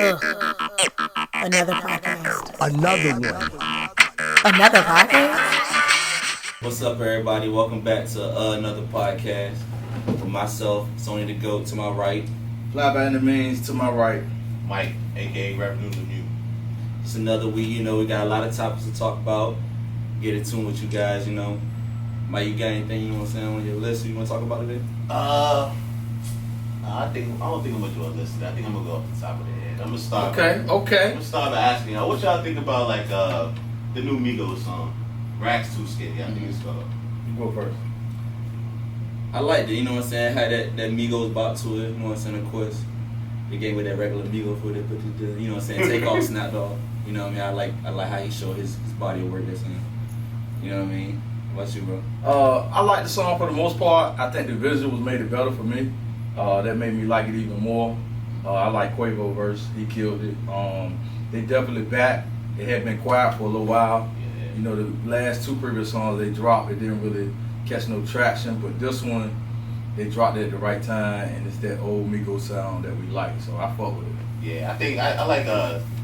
Another podcast. Another one. Another podcast? What's up, everybody? Welcome back to another podcast. For myself, Sony the GOAT to my right. Fly by any means to my right. Mike, aka Revenue Lemieux. It's another week. We got a lot of topics to talk about. Get in tune with you guys. Mike, you got anything on your list you want to talk about today? I don't think I'm gonna do a list. I think I'm gonna go off the top of the head. I'm gonna start. Okay. I'm gonna start by asking y'all, what y'all think about the new Migos song, Racks Too Skinny? I think it's called. You go first. I liked it. Had that Migos bop to it. Of course, they gave with that regular Migos for it, put the take off, snapped off. I like how he showed his body of work. That's him. What about you, bro? I like the song for the most part. I think the visuals made it better for me. That made me like it even more. I like Quavo verse. He killed it. They definitely back. It had been quiet for a little while. Yeah. The last two previous songs they dropped, it didn't really catch no traction. But this one, they dropped it at the right time, and it's that old Migos sound that we like. So I fuck with it. Yeah, I think I like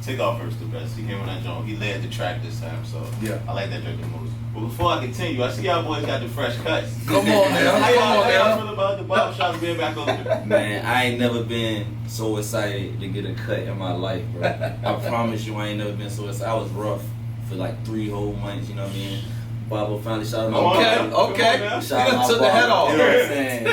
Takeoff verse the best. He came on that joint. He led the track this time, so yeah, I like that joint the most. But before I continue, I see y'all boys got the fresh cuts. Come on, man. How y'all feel about the barbershops being back open? Man, I ain't never been so excited to get a cut in my life, bro. I promise you, I ain't never been so excited. I was rough for like 3 whole months, you know what I mean? Barber finally shot him out. Okay. Shot him took the head off. You know what I'm saying?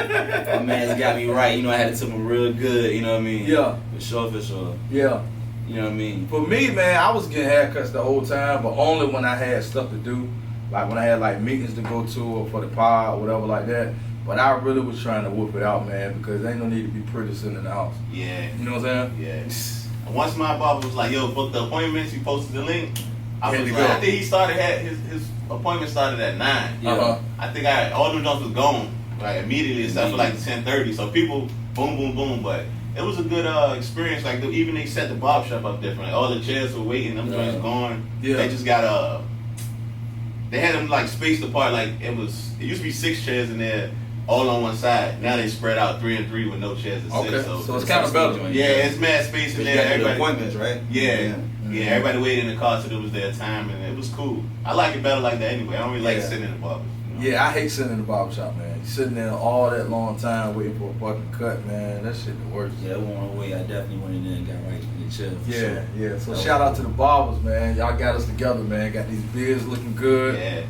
My man's got me right. I had it to him real good, you know what I mean? Yeah. For sure. Yeah. You know what I mean? For me, man, I was getting haircuts the whole time, but only when I had stuff to do. Like when I had like meetings to go to or for the pod or whatever like that. But I really was trying to whoop it out, man, because there ain't no need to be pretty sitting in the house. Yeah. You know what I'm saying? Yeah. Once my barber was like, yo, book the appointments, he posted the link. I think he started his appointment started at 9. Yeah. I think all them jumps was gone like immediately except for like 10:30. So people boom, but it was a good experience. Like even they set the barbershop up different. Like, all the chairs were waiting, them joints gone. Yeah. They just got they had them like spaced apart. Like it used to be 6 chairs in there, all on one side. Now they spread out 3 and 3 with no chairs to sit. So it's kind of better. Yeah, it's mad space in there. Everybody appointments, right? Yeah. Yeah, everybody waited in the car till it was their time, and it was cool. I like it better like that anyway. I don't really like sitting in the barber. Yeah, I hate sitting in the barbershop, man. Sitting there all that long time waiting for a fucking cut, man. That shit the worst. Yeah, one way I definitely went in there and got right in the chair. Yeah. So shout out to the barbers, man. Y'all got us together, man. Got these beards looking good. Yeah.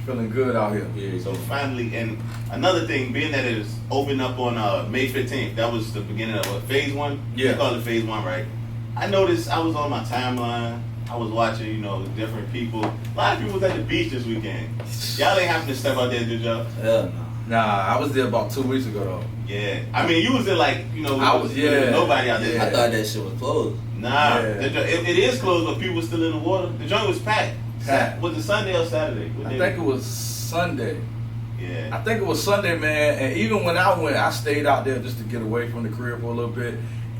Feeling good out here. Yeah. So finally, and another thing, being that it is opened up on May 15th, that was the beginning of phase 1. Yeah. They call it phase 1, right? I noticed I was on my timeline. I was watching, different people. A lot of people was at the beach this weekend. Y'all ain't having to step out there, did y'all? Hell no. Nah, I was there about 2 weeks ago though. Yeah. I mean, you was there like, I was nobody out there. I thought that shit was closed. Nah, Yeah. it is closed, but people still in the water. The joint was packed. Was it Sunday or Saturday? I think it was Sunday. Yeah. I think it was Sunday, man. And even when I went, I stayed out there just to get away from the crib for a little bit.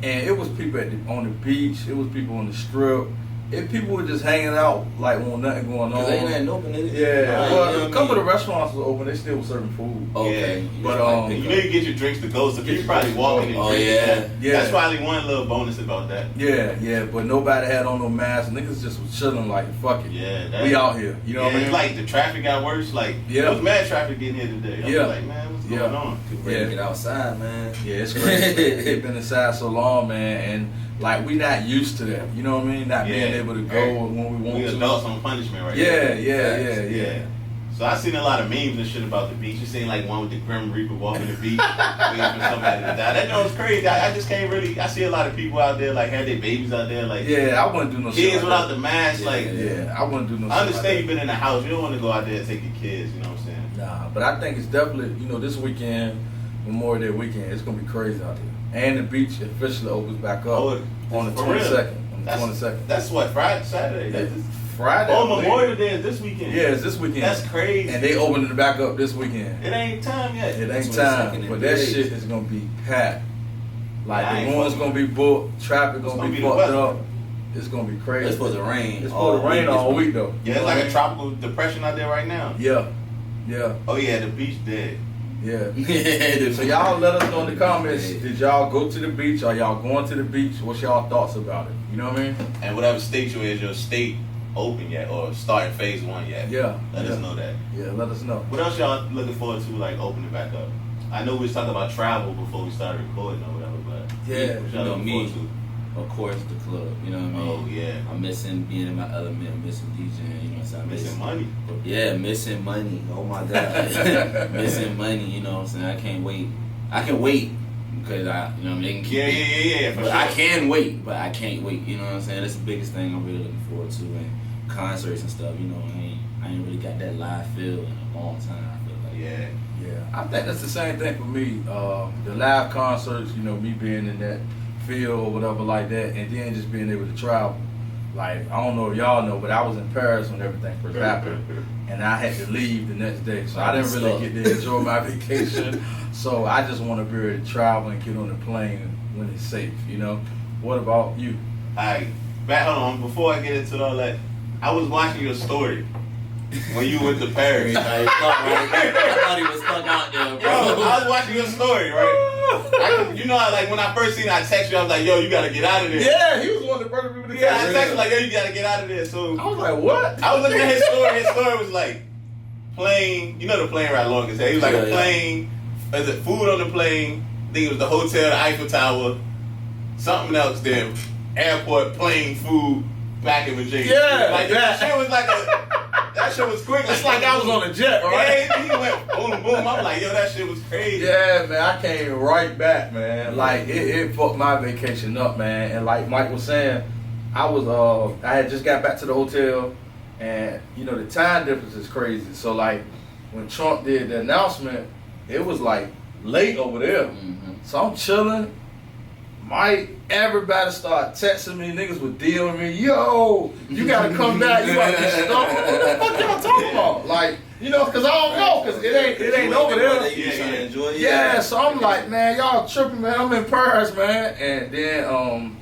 And it was people on the beach. It was people on the strip. If people were just hanging out, like, when nothing going on. Cause ain't nothing open, is it? Yeah, well, a couple of the restaurants was open. They still were serving food. Okay. Yeah. But you get your drinks to go, so people probably walking and drinking. Yeah. That's probably one little bonus about that. Yeah, but nobody had on no masks. Niggas just was chilling like, fuck it. Yeah. We out here. You know what I mean? It's like the traffic got worse. Like, there was mad traffic getting here today. I was like, man, what's going on? People ready to get outside, man. Yeah, it's crazy. They've been inside so long, man, and like we not used to that. You know what I mean? Not being able to go when we want to. We adults on punishment right now. Yeah. So I seen a lot of memes and shit about the beach. You seen like one with the Grim Reaper walking the beach, waiting for somebody to die. That joint was crazy. I just can't really. I see a lot of people out there like had their babies out there like. Yeah, I wouldn't do no shit. Kids without the mask, I wouldn't do no. I understand you've been in the house. You don't want to go out there and take your kids. You know what I'm saying? Nah, but I think it's definitely this weekend, Memorial Day weekend. It's gonna be crazy out there. And the beach officially opens back up on the 22nd. On the 22nd. That's what, Friday, Saturday? Friday. Oh, Memorial Day is this weekend. Yeah, it's this weekend. That's crazy. And they opening it back up this weekend. It ain't time yet. It ain't time, but that shit is gonna be packed. Like the room's gonna be booked, traffic gonna be fucked up. It's gonna be crazy. It's supposed to rain. It's supposed to rain all week though. Yeah, it's like a tropical depression out there right now. Yeah. Oh yeah, the beach dead. Yeah. So y'all let us know in the comments. Did y'all go to the beach? Are y'all going to the beach? What's y'all thoughts about it? You know what I mean? And whatever state you're in, is your state open yet or starting phase 1 yet? Yeah. Let us know that. Yeah, let us know. What else y'all looking forward to, like opening back up? I know we was talking about travel before we started recording or whatever, but Yeah. what You y'all know looking me, forward of course, the club. You know what I mean? Oh, yeah. I'm missing being in my element. I'm missing DJing. You know what I'm saying? to? Missing money. Yeah, missing money. Oh my God, missing money. You know what I'm saying? I can't wait. I can wait because you know, they can keep Yeah, it. for But sure. I can wait, but I can't wait. You know what I'm saying? That's the biggest thing I'm really looking forward to, and concerts and stuff. You know, I ain't really got that live feel in a long time. I feel like. Yeah. Yeah, I think that's the same thing for me. The live concerts, you know, me being in that field or whatever like that, and then just being able to travel. Like, I don't know if y'all know, but I was in Paris when everything first happened, and I had to leave the next day, so I didn't really get to enjoy my vacation. So I just want to be able to travel and get on the plane when it's safe, you know? What about you? Alright, hold on. Before I get into all that, I was watching your story when you went to Paris. I thought he was stuck out there, Yo, bro. I was watching your story, right? You know, like when I first seen it, I texted you. I was like, "Yo, you gotta get out of there." Yeah, he was one of the first people to Yeah, I catch texted it. like, "Yo, you gotta get out of there." So I was like, what? I was looking at his story. His story was like plane. You know the plane ride long as hell. He was like a plane. Is it food on the plane? I think it was the hotel, the Eiffel Tower, something else. Then airport, plane, food, back in Virginia. Yeah, like that shit was like that shit was quick. It's like I was on a jet, right? Yeah, he went boom, boom. I'm like, yo, that shit was crazy. Yeah, man, I came right back, man. Like it fucked my vacation up, man. And like Mike was saying, I had just got back to the hotel, and you know the time difference is crazy. So like when Trump did the announcement, it was like late over there. Mm-hmm. So I'm chilling. Mike, everybody started texting me. Niggas were DMing me. Yo, you gotta come back. You gotta be stuck. What the fuck y'all talking about? Like, you know, cause I don't know, cause it ain't over there. You trying to enjoy it? Yeah, so I'm like, man, y'all tripping, man. I'm in Paris, man. And then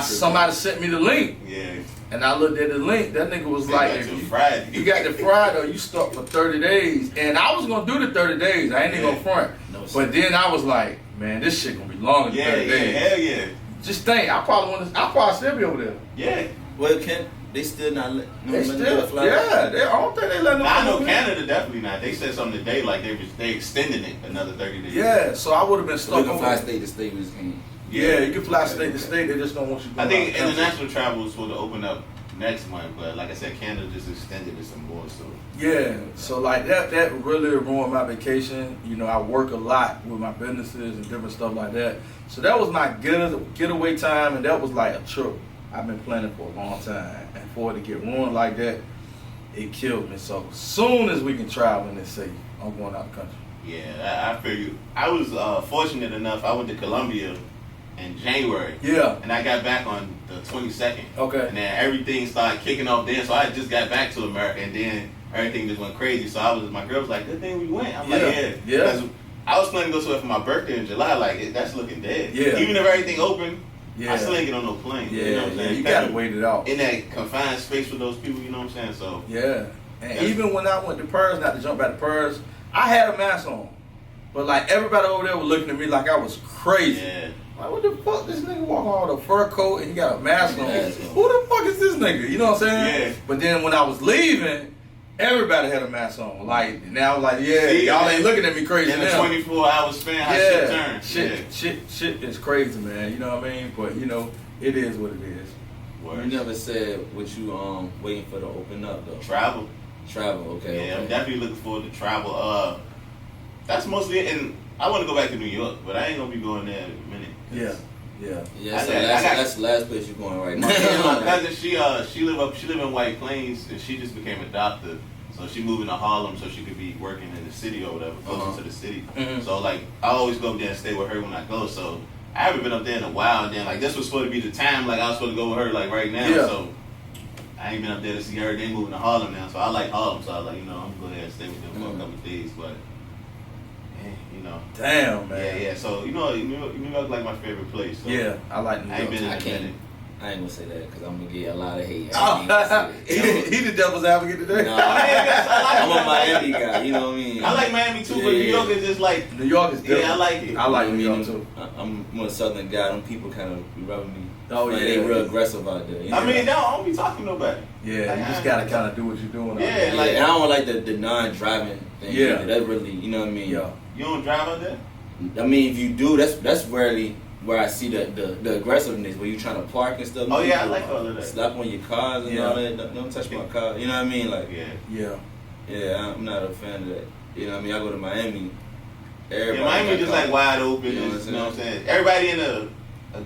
somebody sent me the link, Yeah. and I looked at the link. That nigga was like, Got if till you, Friday. you got the Friday, you stuck for 30 days. And I was gonna do the 30 days. I ain't even gonna front. No, But then I was like, man, this shit gonna be longer than 30 days. Hell yeah. Just think, I'll probably still be over there. Yeah. Well, can they still not let? They still, yeah. I don't think they let them. I know come over here. Canada definitely not. They said something today like they extended it another 30 days. Yeah, so I would have been So stuck we can over fly there. state to state with this game. Yeah, you can fly state to state. They just don't want you. I going think out of country. international travel is supposed to open up next month, but like I said, Canada just extended it some more. So Yeah, so like that really ruined my vacation. You know, I work a lot with my businesses and different stuff like that. So that was my getaway time, and that was like a trip I've been planning for a long time. And for it to get ruined like that, it killed me. So soon as we can travel and it's safe, I'm going out the country. yeah, I feel you. I was fortunate enough. I went to Colombia in January. Yeah. And I got back on the 22nd. Okay. And then everything started kicking off then. So I just got back to America, and then everything just went crazy. So my girl was like, "Good thing we went." I'm like, Yeah. "Yeah." 'Cause I was planning to go somewhere for my birthday in July. Like, that's looking dead. Yeah. Even if everything open, Yeah. I still ain't get on no plane. Yeah, You know what I'm saying? you gotta wait it out. In that confined space with those people, you know what I'm saying? So, Yeah. And That's- even when I went to Paris, not to jump back to Paris, I had a mask on. But like everybody over there was looking at me like I was crazy. yeah. Like, what the fuck? This nigga walking around with a fur coat and he got a mask on. Mask on. Who the fuck is this nigga? You know what I'm saying? Yeah. But then when I was leaving, everybody had a mask on. Like, now I was like, yeah, See, y'all ain't looking at me crazy In the now. 24-hour span, how shit Yeah, turned. shit is crazy, man. You know what I mean? But you know, it is what it is. Yeah. You Word. never said what you waiting for to open up though. Travel. Travel, okay. Yeah, I'm okay. definitely looking forward to travel. That's mostly it. And I want to go back to New York, but I ain't going to be going there in a minute. Yeah. Yeah. Yeah, so I got- that's the last place you're going right now. My cousin, she live in White Plains, and she just became a doctor. So she moving to Harlem so she could be working in the city or whatever, closer Uh-huh. to the city. Mhm. So like I always go up there and stay with her when I go. So I haven't been up there in a while. And then like this was supposed to be the time like I was supposed to go with her like right now. Yeah. So I ain't been up there to see her. They moving to Harlem now, so I like Harlem. So I was like, I'm gonna go ahead and stay with them for a couple of days. But you know, Damn, man. yeah. So New York like my favorite place. So Yeah, I like New I ain't York. been in I a can't. minute. I ain't gonna say that because I'm gonna get a lot of hate. He the devil's advocate today. No, I I'm a Miami guy. You know what I mean? I like Miami too, but New York is just like. New York is different. Yeah, I like it. I like New York too. I'm a Southern guy. Them people kind of be rubbing me. Oh like, yeah, they real aggressive out there. You know? I mean, I don't be talking to nobody. Yeah, Like, you just gotta kind of do what you're doing. Yeah, out there. like and I don't like the non-driving thing. Yeah. Either. That really, you know what I mean? Yeah. You don't drive out there? I mean, if you do, that's rarely where I see the aggressiveness, where you trying to park and stuff. Oh yeah, I People like all of that. Slap on your cars and Yeah. all that. Don't touch my car. You know what I mean? Like, Yeah. yeah, I'm not a fan of that. You know what I mean? I go to Miami. Everybody Yeah, Miami got just cars. like wide open. You know You know what I'm saying? Everybody in a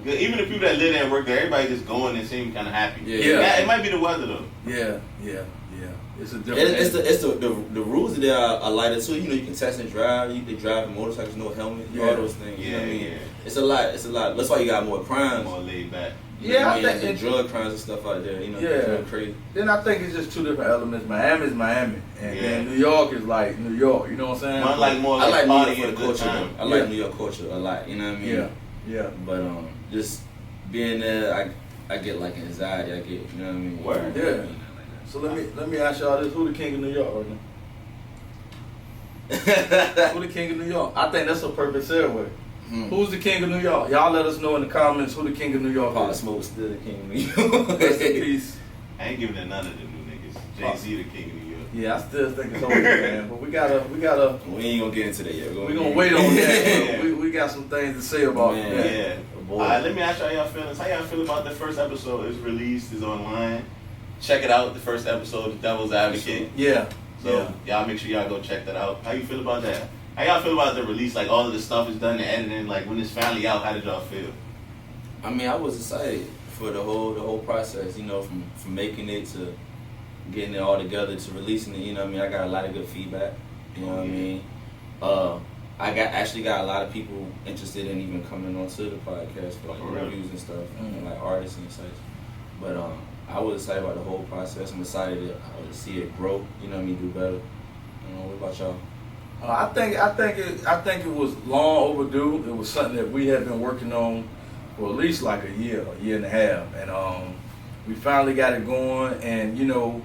good, even the people that live there and work there, everybody just going and seem kind of happy. Yeah. It might be the weather though. Yeah. It's a different. It's the rules there are lighter too. You know, you can test and drive. You can drive motorcycles, no helmet, all those things. You know what I mean? It's a lot. That's why you got more crimes. More laid back. You know Yeah, what I I mean? think And drug crimes and stuff out there. You know, Yeah. drug crazy. Then I think it's just two different elements. Miami's Miami, and Yeah. then New York is like New York. You know what I'm saying? One like more I like like New York party for and the good culture. time. Though. I like Yeah. New York culture a lot. You know what I mean? Yeah. But just being there, I get like anxiety. I get, you know what I mean? Word. Yeah. So let me ask y'all this: who the king of New York right now? Who the king of New York? I think that's a perfect segue. Who's the king of New York? Y'all let us know in the comments who the king of New York Pop is. Smoke still the king of New York. Rest in peace. I ain't giving it none of the new niggas. Jay-Z the king of New York. Yeah, I still think it's over, man. But we gotta. We ain't gonna get into that yet. We gonna wait on that. We got some things to say about Man. that. Yeah. Boy. Alright, let me ask y'all feelings. How y'all feel about the first episode? It's released, it's online. Check it out, the first episode, The Devil's Advocate. Yeah. So y'all make sure y'all go check that out. How you feel about that? How y'all feel about the release? Like all of the stuff is done, the editing, like when it's finally out, how did y'all feel? I mean, I was excited for the whole process. You know, from making it to getting it all together to releasing it. You know what I mean? I got a lot of good feedback. You know what I mean? I actually got a lot of people interested in even coming onto the podcast for like interviews and stuff, and like artists and such. But I was excited about the whole process. I'm excited to see it grow. You know what I mean? Do better. You know, what about y'all? I think it was long overdue. It was something that we had been working on for at least like a year and a half, and we finally got it going. And you know,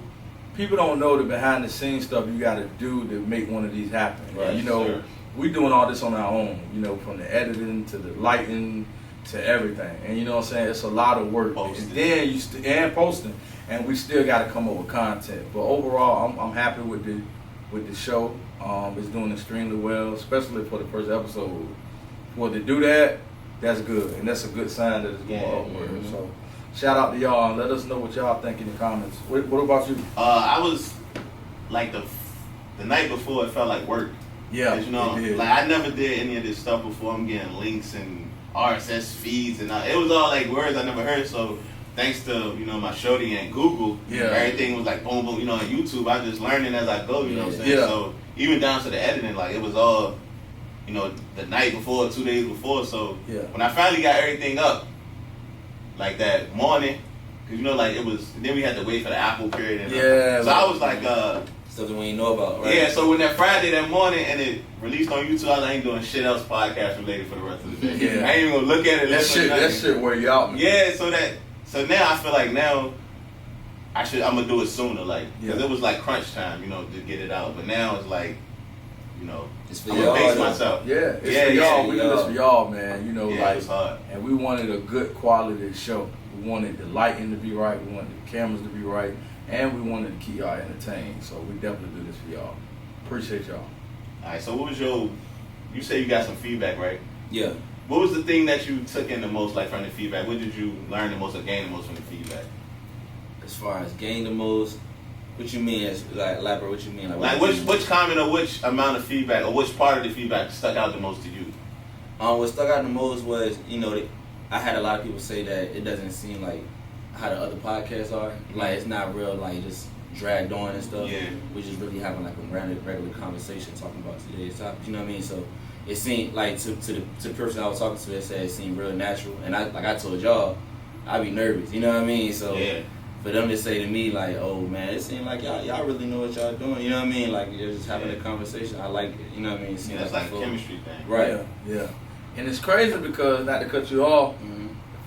people don't know the behind the scenes stuff you got to do to make one of these happen. Right, you know, sure. we doing all this on our own. You know, from the editing to the lighting to everything. And you know what I'm saying? It's a lot of work. Posting. And then and posting, and we still got to come up with content. But overall, I'm happy with the show. It's doing extremely well, especially for the first episode. For it to do that, that's good, and that's a good sign that it's going upward. Mhm. So, shout out to y'all, and let us know what y'all think in the comments. What about you? I was like the night before, it felt like work. Yeah, 'Cause, you know, it did. like I never did any of this stuff before. I'm getting links and RSS feeds, and it was all like words I never heard. So thanks to my shorty and Google, Yeah. everything was like boom boom. On YouTube, I just learning as I go. You know what I'm saying? Yeah. So even down to the editing, like it was all the night before, 2 days before. So Yeah. when I finally got everything up, like that morning, because like it was. Then we had to wait for the Apple period. And Yeah, so I was like. Stuff that we ain't know about, right? Yeah, so when that Friday, that morning, and it released on YouTube, I ain't doing shit else podcast related for the rest of the day. Yeah. I ain't even gonna look at it. that shit wear you out, man. Yeah, so now I feel like now I'm gonna do it sooner, like because it was like crunch time, to get it out. But now it's like, It's for I'm y'all. gonna pace myself. Yeah, it's Yeah, for y'all. yeah, We do y'all. this for y'all, man. Yeah, it's hard. and we wanted a good quality show. We wanted the lighting to be right. We wanted the cameras to be right. And we wanted to keep y'all entertained, so we definitely do this for y'all. Appreciate y'all. All right, so what was you say you got some feedback, right? Yeah. What was the thing that you took in the most, like from the feedback? What did you learn the most or gain the most from the feedback? As far as gain the most, what you mean? As like elaborate? What you mean? Like which comment or which amount of feedback or which part of the feedback stuck out the most to you? What stuck out the most was I had a lot of people say that it doesn't seem like how the other podcasts are. Like it's not real, like just dragged on and stuff. Yeah. We're just really having like a regular conversation talking about today's topic. You know what I mean? So it seemed like to the person I was talking to, it said it seemed real natural. And I told y'all, I'd be nervous. You know what I mean? So yeah. for them to say to me like, "Oh man, it seemed like y'all really know what y'all doing." You know what I mean? Like you're just having a conversation. I like it. You know what I mean? It seemed That's like a fun. chemistry thing. Right. Yeah. And it's crazy because, not to cut you off,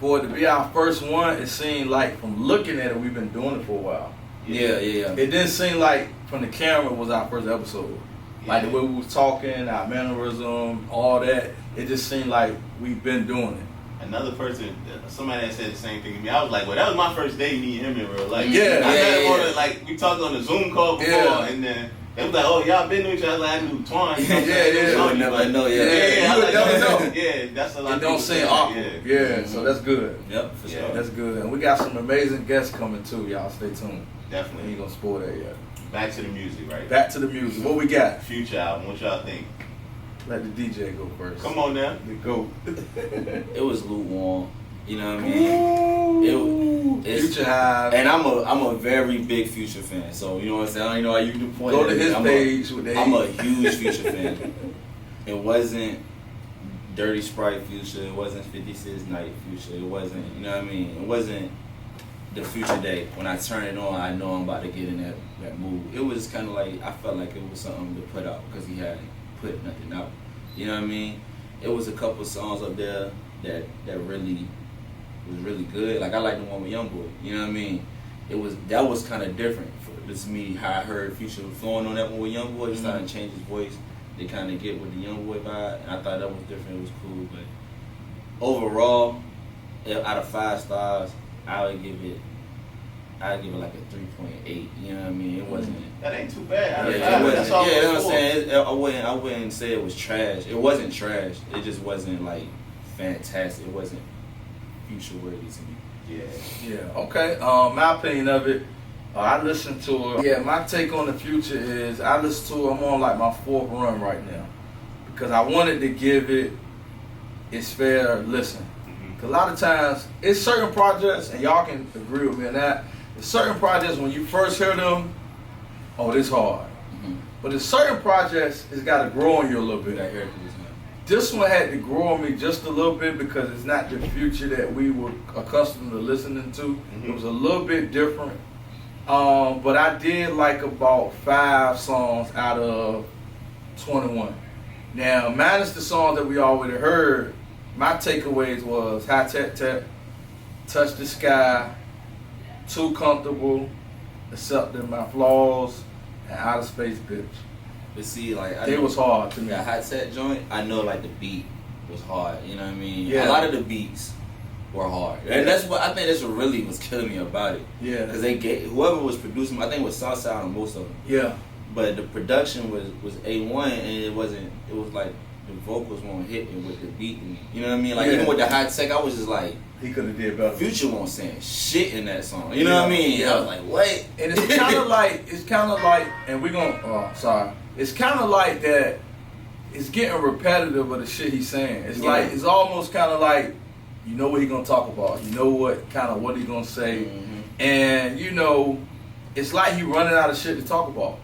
for it to be our first one, it seemed like from looking at it, we've been doing it for a while. Yeah. It didn't seem like from the camera was our first episode. Like the way we was talking, our mannerism, all that. It just seemed like we've been doing it. Another person, somebody that said the same thing to me. I was like, well, that was my first day meeting him in real life. Yeah. I met him on the, like, we talked on the Zoom call before, and then they was like, oh, y'all been to each other. I knew Twan. You know You would never know. Yeah, you would never know. Yeah, that's a lot. It don't seem awkward. Yeah, so that's good. Yep, for sure. That's good. And we got some amazing guests coming too, y'all. Stay tuned. We Definitely. ain't gonna spoil that yet. Back to the music, right? Back to the music. What we got? Future album. What y'all think? Let the DJ go first. Come on now. The GOAT. It was lukewarm. You know what I mean? It's, Future Hive. and I'm a very big Future fan. So you know what I'm saying? You know how you do point. Go to his page with I'm a huge Future fan. It wasn't Dirty Sprite Future. It wasn't 56 Night Future. It wasn't. You know what I mean? It wasn't the Future Day. When I turn it on, I know I'm about to get in that mood. It was kind of like I felt like it was something to put out because he hadn't put nothing out. You know what I mean? It was a couple songs up there that really was really good. Like I like the one with Youngboy. You know what I mean? That was kind of different for this me how I heard Future flowing on that one with Youngboy. He started to change his voice. They kind of get with the Youngboy vibe, and I thought that was different. It was cool, but overall, out of 5 stars, I would give it like a 3.8. You know what I mean? It wasn't. That ain't too bad. Yeah, That's all. you know what I'm saying? I wouldn't say it was trash. It wasn't trash. It just wasn't like fantastic. It wasn't Future worthy to me. Yeah. Okay. My opinion of it. I listened to it. Yeah. My take on the Future is I listen to it. I'm on like my 4th run right now because I wanted to give it its fair listen. Cause a lot of times it's certain projects, and y'all can agree with me on that. It's certain projects when you first hear them, oh, this hard. But in certain projects, it's got to grow on you a little bit. I heard this, man. This one had to grow on me just a little bit because it's not the Future that we were accustomed to listening to. It was a little bit different. But I did like about 5 songs out of 21. Now, minus the songs that we already heard, my takeaways was High Tech Tech, Touch the Sky, Too Comfortable, Accepting My Flaws, and Outer Space Bitch. But see, like It was hard to me. that hot set joint, I know like the beat was hard. You know what I mean? Yeah. A lot of the beats were hard, and that's what I think. That's what really was killing me about it. Yeah. Because they gave whoever was producing, I think it was Southside on most of them. Yeah. But the production was A1, and it wasn't. It was like the vocals won't hit me with the beat. You know what I mean? Like Yeah. even with the hot tech, I was just like, He could have did better. Future won't saying shit in that song. You know what I mean? Yeah. I was like, what? And it's kind of like, and we're going to, it's kind of like that, it's getting repetitive of the shit he's saying. It's Yeah. like, it's almost kind of like, you know what he's going to talk about. You know what he's going to say. And, you know, it's like he running out of shit to talk about.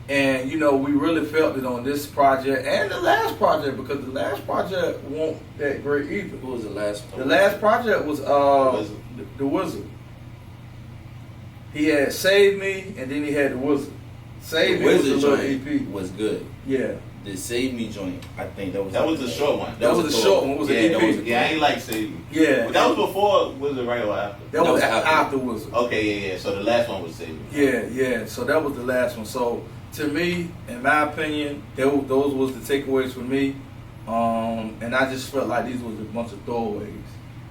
And, you know, we really felt it on this project and the last project because the last project wasn't that great either. Who was the last one? The last project was the Wizard. He had Save Me and then he had The Wizard. Save The Me was a Wizard little joint EP. was good. Yeah. The Save Me joint, I think that was the short one. That was a short one. It was an EP. that was a Yeah, I ain't like Save Me. Yeah. But that was before, was it right or after? That was was after Wizard. Okay, yeah. So the last one was Save Me. Yeah. So that was the last one. So to me, in my opinion, those was the takeaways for me. And I just felt like these was a bunch of throwaways.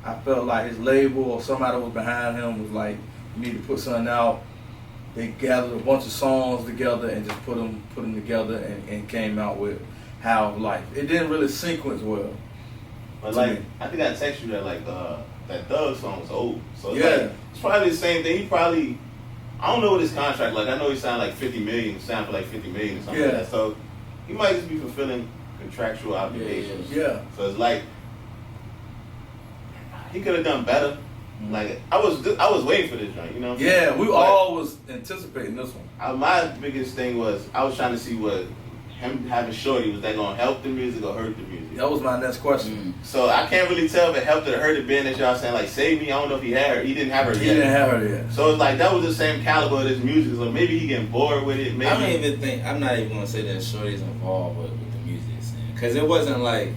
I felt like his label or somebody that was behind him was like, you need to put something out. They gathered a bunch of songs together and just put them together and came out with How of Life. It didn't really sequence well. But to like, me. I think I texted you that like that Thug song was old. So it's Yeah. like, it's probably the same thing. He probably, I don't know what his contract like. I know he signed like 50 million, signed for like 50 million or something like Yeah. that. So he might just be fulfilling contractual obligations. Yeah. So it's like he could have done better. Like I was waiting for this joint, you know what I'm saying? Yeah, we all was anticipating this one. My biggest thing was I was trying to see what him having Shorty, was that gonna help the music or hurt the music? That was my next question. So I can't really tell if it helped or hurt it being that y'all saying like Save Me. I don't know if he had her. He didn't have her He yet. didn't have her yet. So it's like that was the same caliber of this music. So maybe he getting bored with it. Maybe I don't even think, I'm not even going to say that Shorty's involved with the music scene. Because it wasn't like,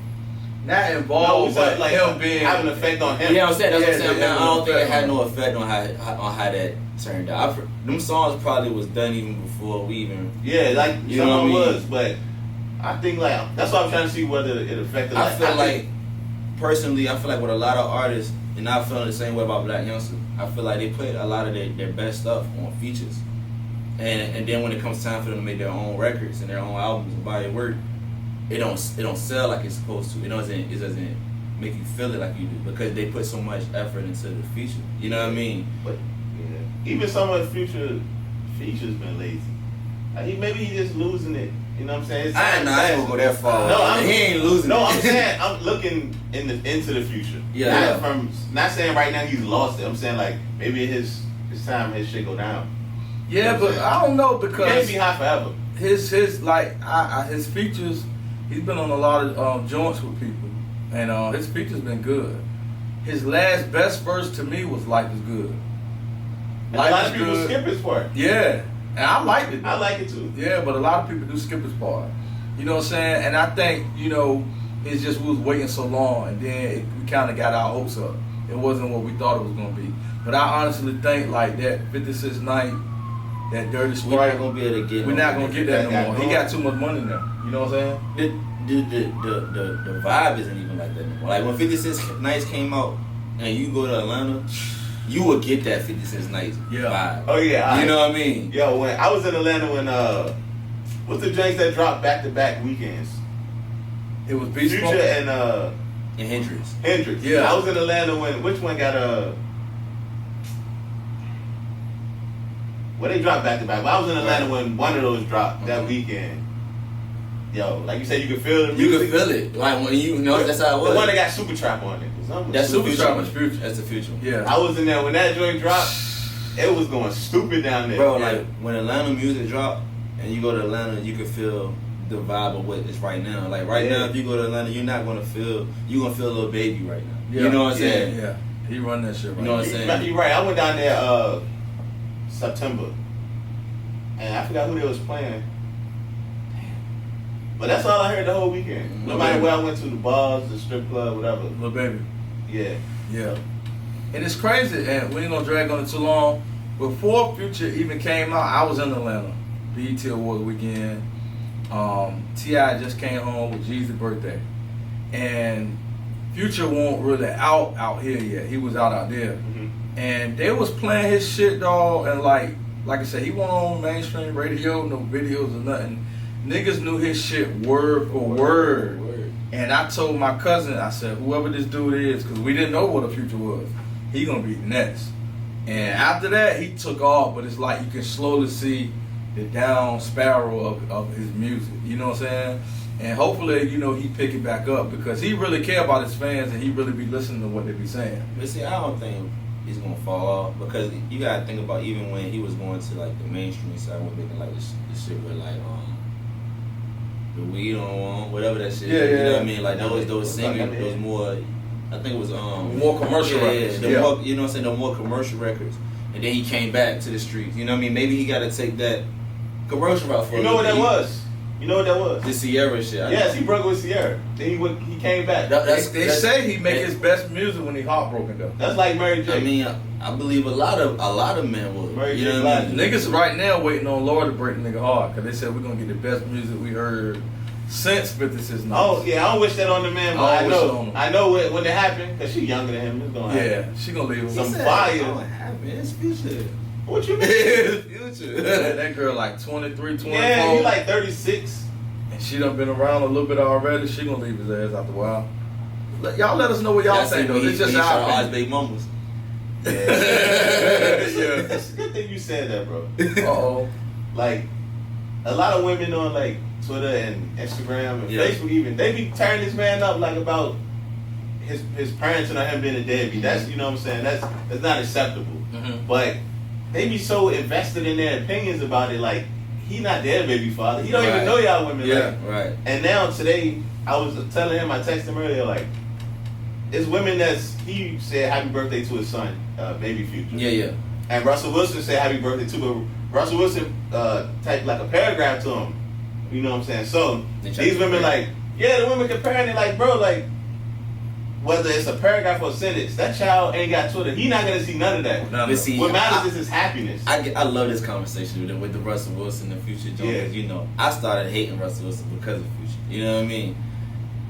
not involved, No, but like him being having an effect on him. Yeah, I'm saying that's what I'm saying. Yeah, I don't think it effect had on no effect on how that turned out. Them songs probably was done even before we even. Yeah, like You know what I someone mean? was, but I think like that's why I'm trying to see whether it affected. I feel like personally, I feel like with a lot of artists, and I feel the same way about Black Youngster. I feel like they put a lot of their best stuff on features, and then when it comes time for them to make their own records and their own albums and buy their work, it don't sell like it's supposed to. It doesn't make you feel it like you do because they put so much effort into the feature. You know what I mean? But yeah, even some of the Future features been lazy. Maybe he just losing it. You know what I'm saying? I ain't gonna go that far. No, he ain't losing. No, it. I'm saying I'm looking into the future. Yeah. Not saying right now he's lost it. I'm saying like maybe his time his shit go down. Yeah, but I don't know because He can't be high forever. his his features. He's been on a lot of joints with people, and his features been good. His last best verse to me was "Life Is Good." And a lot of people skip his part. Yeah, and I liked it. Though. I like it too. Yeah, but a lot of people do skip his part. You know what I'm saying? And I think it's just we was waiting so long, and then we kind of got our hopes up. It wasn't what we thought it was gonna be. But I honestly think like that 56 night, that Dirty Sprite, We're not gonna be able to get. we're not gonna get that no more. He going. got too much money now. You know what I'm saying? The vibe isn't even like that anymore. Like when 56 Nights came out, and you go to Atlanta, you would get that 56 Nights vibe. Oh yeah. You know what I mean? Yo, when I was in Atlanta when what's the drinks that dropped back to back weekends? It was Beast Future Mode. and Hendrix. Hendrix. Yeah. I was in Atlanta when which one got well, they dropped back to back. But I was in Atlanta when one of those dropped that weekend. Yo, like you said, you could feel the You music. can feel it. Like when you know that's how it was. The one that got Super Trap on it. That's Super Future. Trap was Future. That's the Future. Yeah. I was in there when that joint dropped. It was going stupid down there. Bro, Yeah. like when Atlanta music drop and you go to Atlanta, you can feel the vibe of what it's right now. Like right now, if you go to Atlanta, you're gonna feel Lil Baby right now. Yeah. You know what I'm saying? Yeah. He run that shit right. You know what I'm saying? You're right. I went down there September, and I forgot who they was playing. But that's all I heard the whole weekend. No matter where I went to, the bars, the strip club, whatever. Lil Baby. Yeah. Yeah. And it's crazy, and we ain't gonna drag on it too long. Before Future even came out, I was in Atlanta. BET Awards weekend. T.I. just came home with Jeezy's birthday. And Future won't really out here yet. He was out there. Mm-hmm. And they was playing his shit, dog, and like I said, he wasn't on mainstream radio, no videos or nothing. Niggas knew his shit word for word. And I told my cousin, I said, whoever this dude is, because we didn't know what a Future was, he gonna be next. And after that, he took off, but it's like you can slowly see the down spiral of his music. You know what I'm saying? And hopefully, he pick it back up because he really care about his fans and he really be listening to what they be saying. But see, I don't think he's gonna fall off because you gotta think about even when he was going to like the mainstream side, was making like this shit with like the weed on whatever that shit. Yeah, You know yeah. what I mean? Like those singing, those more. I think it was More commercial records. The more, you know what I'm saying, the more commercial records. And then he came back to the streets. You know what I mean? Maybe he got to take that commercial route for You know what that was? You know what that was? The Sierra shit. Yes, he broke with Sierra. Then he came back. They say he make his best music when he heartbroken though. That's like Mary J. I mean, I believe a lot of men would. Mary You J. know what I mean? Niggas right now waiting on Lord to break the nigga hard because they said we're gonna get the best music we heard since 56 Nights. Oh yeah, I don't wish that on the man, but I I don't wish it on him. know when it happened because she younger than him. It's gonna happen. Yeah, she gonna leave him. Some He said, fire. "Oh, what happened? It's Future." What you mean? It's Future. that girl like 23, 24. Yeah, he like 36. And she done been around a little bit already. She gonna leave his ass after a while. Y'all let us know what y'all That's think it, though. when It's he just shot our all his opinion. big mamas. Yeah. Yeah. It's a good thing you said that, bro. Uh-oh. Like a lot of women on like Twitter and Instagram and Yeah. Facebook even, they be turning this man up like about his parents and him being a deadbeat. That's what I'm saying. That's not acceptable. Mhm. But they be so invested in their opinions about it, like he not their baby father. He don't even Right. know y'all women. Yeah. Like, Right. and now today, I was telling him, I texted him earlier, like, it's women he said happy birthday to his son, baby Future. Yeah. And Russell Wilson said happy birthday too, but Russell Wilson typed like a paragraph to him. You know what I'm saying? So They tried these to women compare. like, yeah, the women comparing it like, bro, like whether it's a paragraph or a sentence, that child ain't got Twitter. He not gonna see none of that. No, But see, What matters is his happiness. I love this conversation with the Russell Wilson and Future Jones. Yeah. You know, I started hating Russell Wilson because of Future. You know what I mean?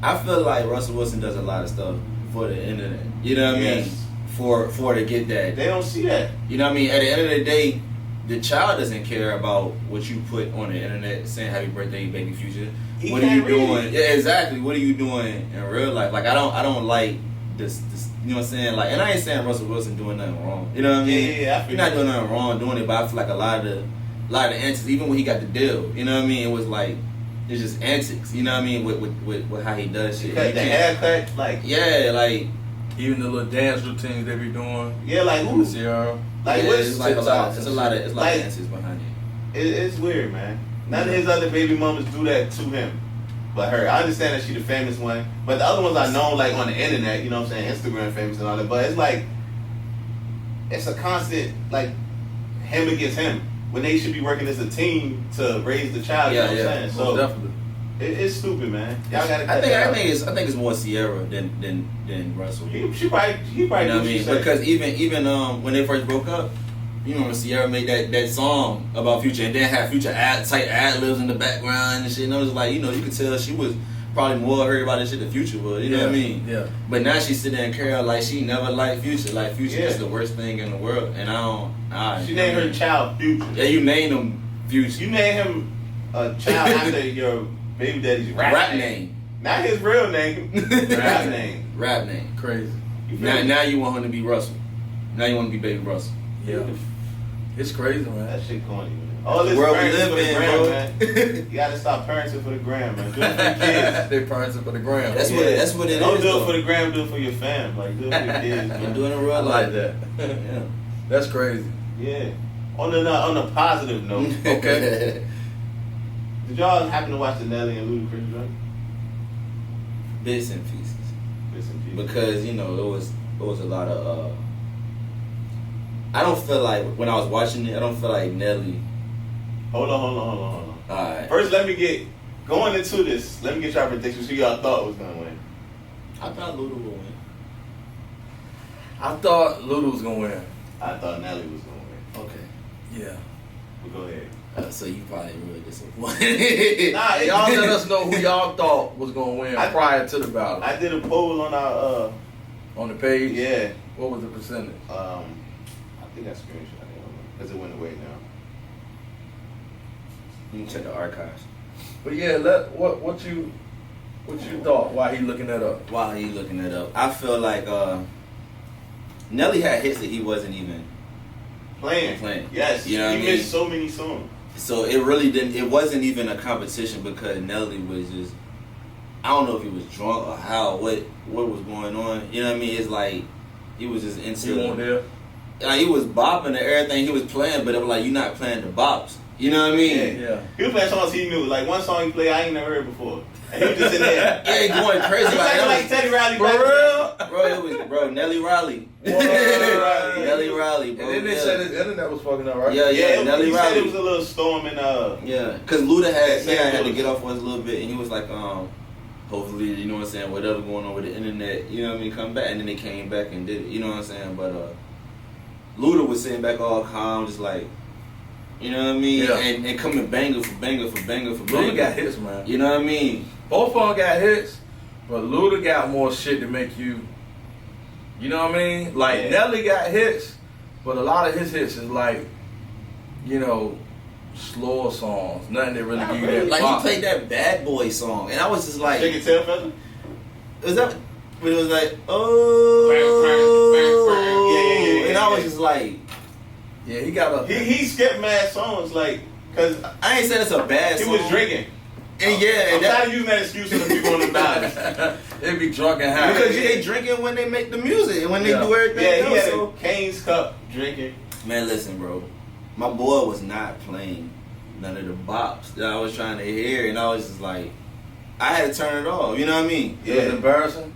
I feel like Russell Wilson does a lot of stuff for the internet. You know what I mean? For to get that. They don't see that. You know what I mean? At the end of the day, the child doesn't care about what you put on the internet saying happy birthday, baby Future. He What are you can't read doing? it. Yeah, exactly. What are you doing in real life? Like I don't like this you know what I'm saying? Like, and I ain't saying Russell Wilson doing nothing wrong. You know what I mean? Yeah, I feel You're not you. doing nothing wrong doing it, but I feel like a lot of the antics, even when he got the deal, you know what I mean? It was like it's just antics, you know what I mean, with how he does shit. Cut He the can't- haircut, like Yeah, like Even the little dance routines they be doing. yeah, like who? Sierra. Like yeah, what's it's like a lot. It's a lot of Like- antics behind it. It's weird, man. None of his other baby mamas do that to him. But her, I understand that she the famous one. But the other ones I know, like on the internet, you know what I'm saying, Instagram famous and all that. But it's like, it's a constant, like, him against him. When they should be working as a team to raise the child, you know what I'm saying? Most So, definitely. it's stupid, man. Y'all gotta I cut that out. think it's more Sierra than Russell. He probably You know what I do what mean? she said. Because even when they first broke up, you remember Sierra made that song about Future and then had Future tight ad libs in the background and shit. And I was like, you know, you could tell she was probably more hurt about this shit than Future was. You know what I mean? Yeah. But now she sit there and care like she never liked Future. Like Future Yeah. is the worst thing in the world, and She named her child Future. Yeah, you named him Future. You named him a child after your baby daddy's Rap name. Not his real name. Rap name. Rap name. Crazy. You feel me? Now you want him to be Russell. Now you want to be Baby Russell. Yeah. It's crazy, man. That shit corny, man. All this world we parenting live for the in, gram, bro. man. You gotta stop parenting for the gram, man. Do it for your kids. They parents it for the gram. That's what it is. Don't do it though. for the gram, do it for your fam. Like, do it for your kids, I'm man. doing it real I life. like that. Yeah. That's crazy. Yeah. On a positive note, Okay. did y'all happen to watch the Nelly and Ludacris joint? Bits and pieces. Listen, people. Because it was a lot of I don't feel like when I was watching it, I don't feel like Nelly. Hold on. Alright. First, going into this, let me get y'all predictions who y'all thought was gonna win. I thought Luda would win. I thought Luda was gonna win. I thought Nelly was gonna win. Okay. Yeah. But go ahead. So you probably really disappointed. Nah, Y'all let us know who y'all thought was gonna win prior to the battle. I did a poll on our On the page. yeah. What was the percentage? I think I screenshot it because it went away now. You can check the archives. But yeah, what you thought while he looking that up? While he looking it up, I feel like Nelly had hits that he wasn't even Playing. Yes. You know what I he mean? missed so many songs. So it really didn't. It wasn't even a competition because Nelly was just. I don't know if he was drunk or how. What was going on? You know what I mean? It's like he was just into. You weren't there? Like he was bopping and everything he was playing, but it was like you're not playing the bops. You know what I mean? Yeah. He was playing songs he knew. Like one song he played I ain't never heard before. And he was just in there. Yeah, going crazy. He Like, was that like was- Teddy Riley. For back real? Bro, Nelly Riley. Riley. Nelly Riley, bro. And then they yeah. said his internet was fucking up, right? Yeah, Yeah, Nelly he said Riley. it was a little storm in Yeah, because Luda had St. to Louis. get off on us a little bit, and he was like, hopefully, you know what I'm saying, whatever going on with the internet, you know what I mean, come back, and then they came back and did it, you know what I'm saying, but Luda was sitting back all calm, just like, you know what I mean, Yeah. and coming banger for banger for banger for Luda banger. got hits, man. You know what I mean? Both of them got hits, but Luda got more shit to make you. You know what I mean? Like Yeah. Nelly got hits, but a lot of his hits is like, slower songs. Nothing that really Not give you really. that Like, pop. he played that Bad Boy song, and I was just like, Shake It Tail Feather? was that, but it was like, oh, Yeah. and I was just like, Yeah, he got a. He skipped mad songs, like, because I ain't saying it's a bad he song. was drinking. And yeah, I'm and that, tired of using that excuse when the people on the balance. They be drunk and high. because they drinking when they make the music and when they Yeah. do everything Yeah, he else. had So. a Cane's cup drinking. Man, listen, bro. My boy was not playing none of the bops that I was trying to hear, and I was just like, I had to turn it off. You know what I mean? It was embarrassing.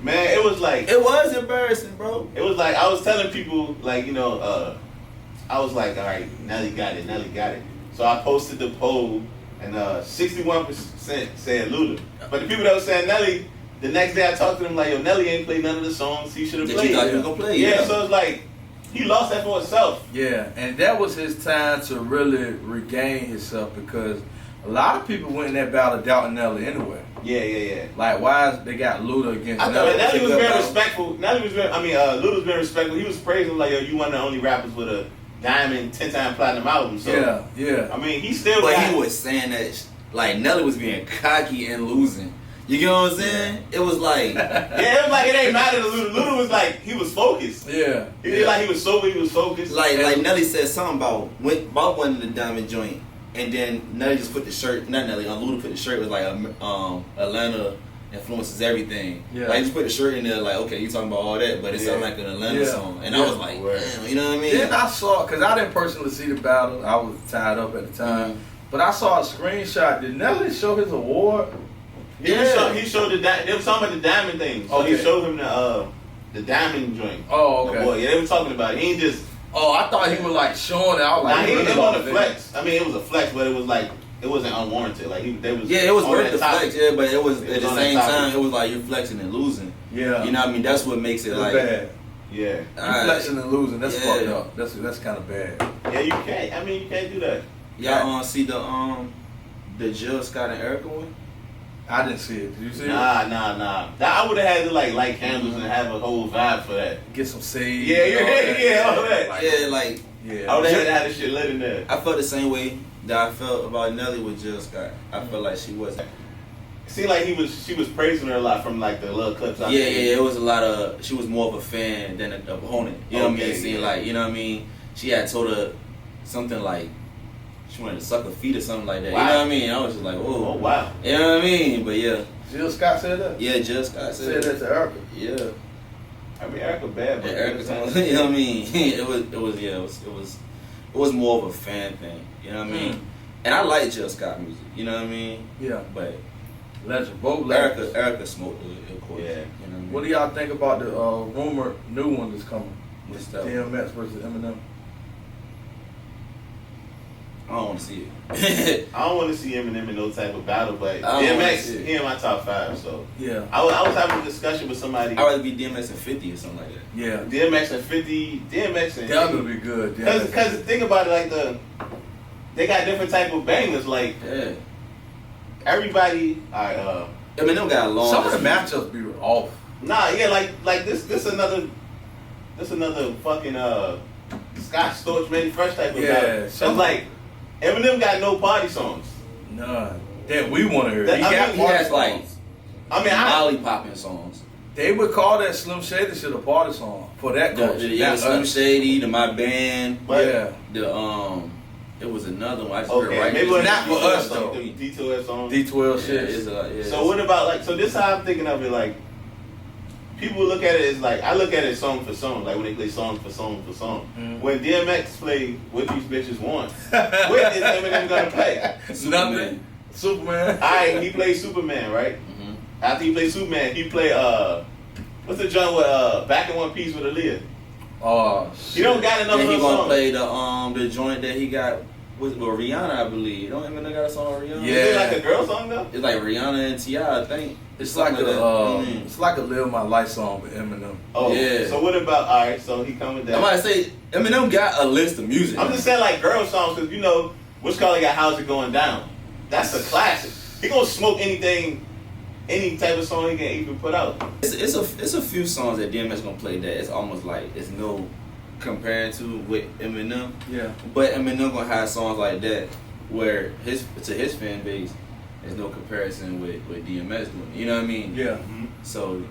Man, it was like It was embarrassing, bro. I was telling people, like, I was like, all right, Nelly got it. So I posted the poll, and 61% said Luda. But the people that were saying Nelly, the next day I talked to him like, yo, Nelly ain't played none of the songs he should have That played. you thought he was gonna play? Yeah, so it's like he lost that for himself. Yeah, and that was his time to really regain himself because a lot of people went in that battle doubting Nelly anyway. Yeah. Like, why is they got Luda against I Nelly? thought Nelly was very respectful. Luda was very respectful. He was praising like, yo, you one of the only rappers with a diamond 10-time platinum album. So yeah. I mean, he still. But he was saying that like Nelly was being cocky and losing. You get what I'm saying? It was like yeah, it was like it ain't matter to Luda. Luda was like he was focused. Yeah. He did like he was sober. He was focused. Like Nelly said something about one of the diamond joint, and then Nelly just put the shirt. Not Nelly, Luda put the shirt. It was like Atlanta influences everything. Yeah. Like he just put the shirt in there. Like, okay, you talking about all that, but it sounded like an Atlanta song, and I was like, damn, you know what I mean? Then I saw, because I didn't personally see the battle. I was tied up at the time. But I saw a screenshot. Did Nelly show his award? He showed the they were talking about the diamond thing. So he showed him the diamond joint. Oh, okay. Boy, yeah, they were talking about it. He ain't just. Oh, I thought he was like showing it. I was like, nah, he didn't want to flex. I mean, it was a flex, but it was like it wasn't unwarranted. Like they was. Yeah, it was worth the flex. Yeah, but it was It at was the on same that topic. time. It was like you're flexing and losing. Yeah. You know what I mean? That's what makes it like bad. Yeah. You flexing and losing. That's Yeah. fucked up. That's kind of bad. Yeah, you can't. I mean, you can't do that. Y'all see the Jill Scott and Erica one? I didn't see it. Did you see it? Nah. I would have had to like light candles and have a whole vibe for that. Get some sage. Yeah, all that. Yeah. I would have had to have this shit lit in there. I felt the same way that I felt about Nelly with Jill Scott. I felt like she wasn't. It seemed like she was praising her a lot from like the little clips. Yeah. It was a lot of. She was more of a fan than an opponent. You know what I mean? Okay, Seeing yeah. like, you know what I mean? She had told her something like she wanted to suck her feet or something like that. Wow. You know what I mean? I was just like, Oh wow. You know what I mean? But yeah. Jill Scott said that? Yeah, Jill Scott Said that to Erica. Yeah. I mean, Erica bad, but Yeah, Erica's you know what I mean? It was more of a fan thing. You know what I mean? And I like Jill Scott music. You know what I mean? Yeah. But Legend. Both legends. Erica smoked it, of course. Yeah. You know what I mean? What do y'all think about the rumored new one that's coming? What's that? DMX versus Eminem. I don't want to see it. I don't want to see Eminem in no type of battle, but I don't wanna DMX, see it. he in my top 5. So Yeah. I was having a discussion with somebody. I'd rather be DMX at 50 or something like that. Yeah. DMX at 50, DMX and That would be good. because think about it, like they got different type of bangers. Like Yeah. everybody, Eminem got a long. Some of the matchups be off. like this another fucking Scott Storch, Manny Fresh type of Yeah, battle. So some- it's like Eminem got no party songs. None. That we want to hear. That- He I got mean, He party has like songs. I mean, Molly popping songs. They would call that Slim Shady shit a party song for that culture. Yeah, Not Slim us. Shady, the My Band, But- Yeah. the it was another one. I just heard okay, right. maybe It's not for us, though. D2S songs. D12 Yeah, shit. it's yeah. So what about like? So this how I'm thinking of it. Like people look at it as like I look at it song for song. Like when they play song for song for song. When DMX play "What These Bitches Want," what is Eminem gonna play? Nothing. Superman. Alright, he plays Superman, right? Mhm. After he plays Superman, he play what's the joint with Back in One Piece with Aaliyah? Oh, He don't got enough Then of he a gonna song. play the joint that he got with Rihanna, I believe. Don't Eminem got a song with Rihanna? Yeah. Is it like a girl song though? It's like Rihanna and T.I., I think. It's like Something that. it's like a Live My Life song with Eminem. Oh, Yeah. So what about alright? So he come with that. I'm about to say Eminem got a list of music. I'm just saying like girl songs because you know what's called got How's It Going Down. That's a classic. He gonna smoke anything, any type of song he can even put out. It's a few songs that DMX gonna play that it's almost like it's no comparing to with Eminem. Yeah. But Eminem gonna have songs like that where to his fan base, there's no comparison with DMX doing it. You know what I mean? Yeah. So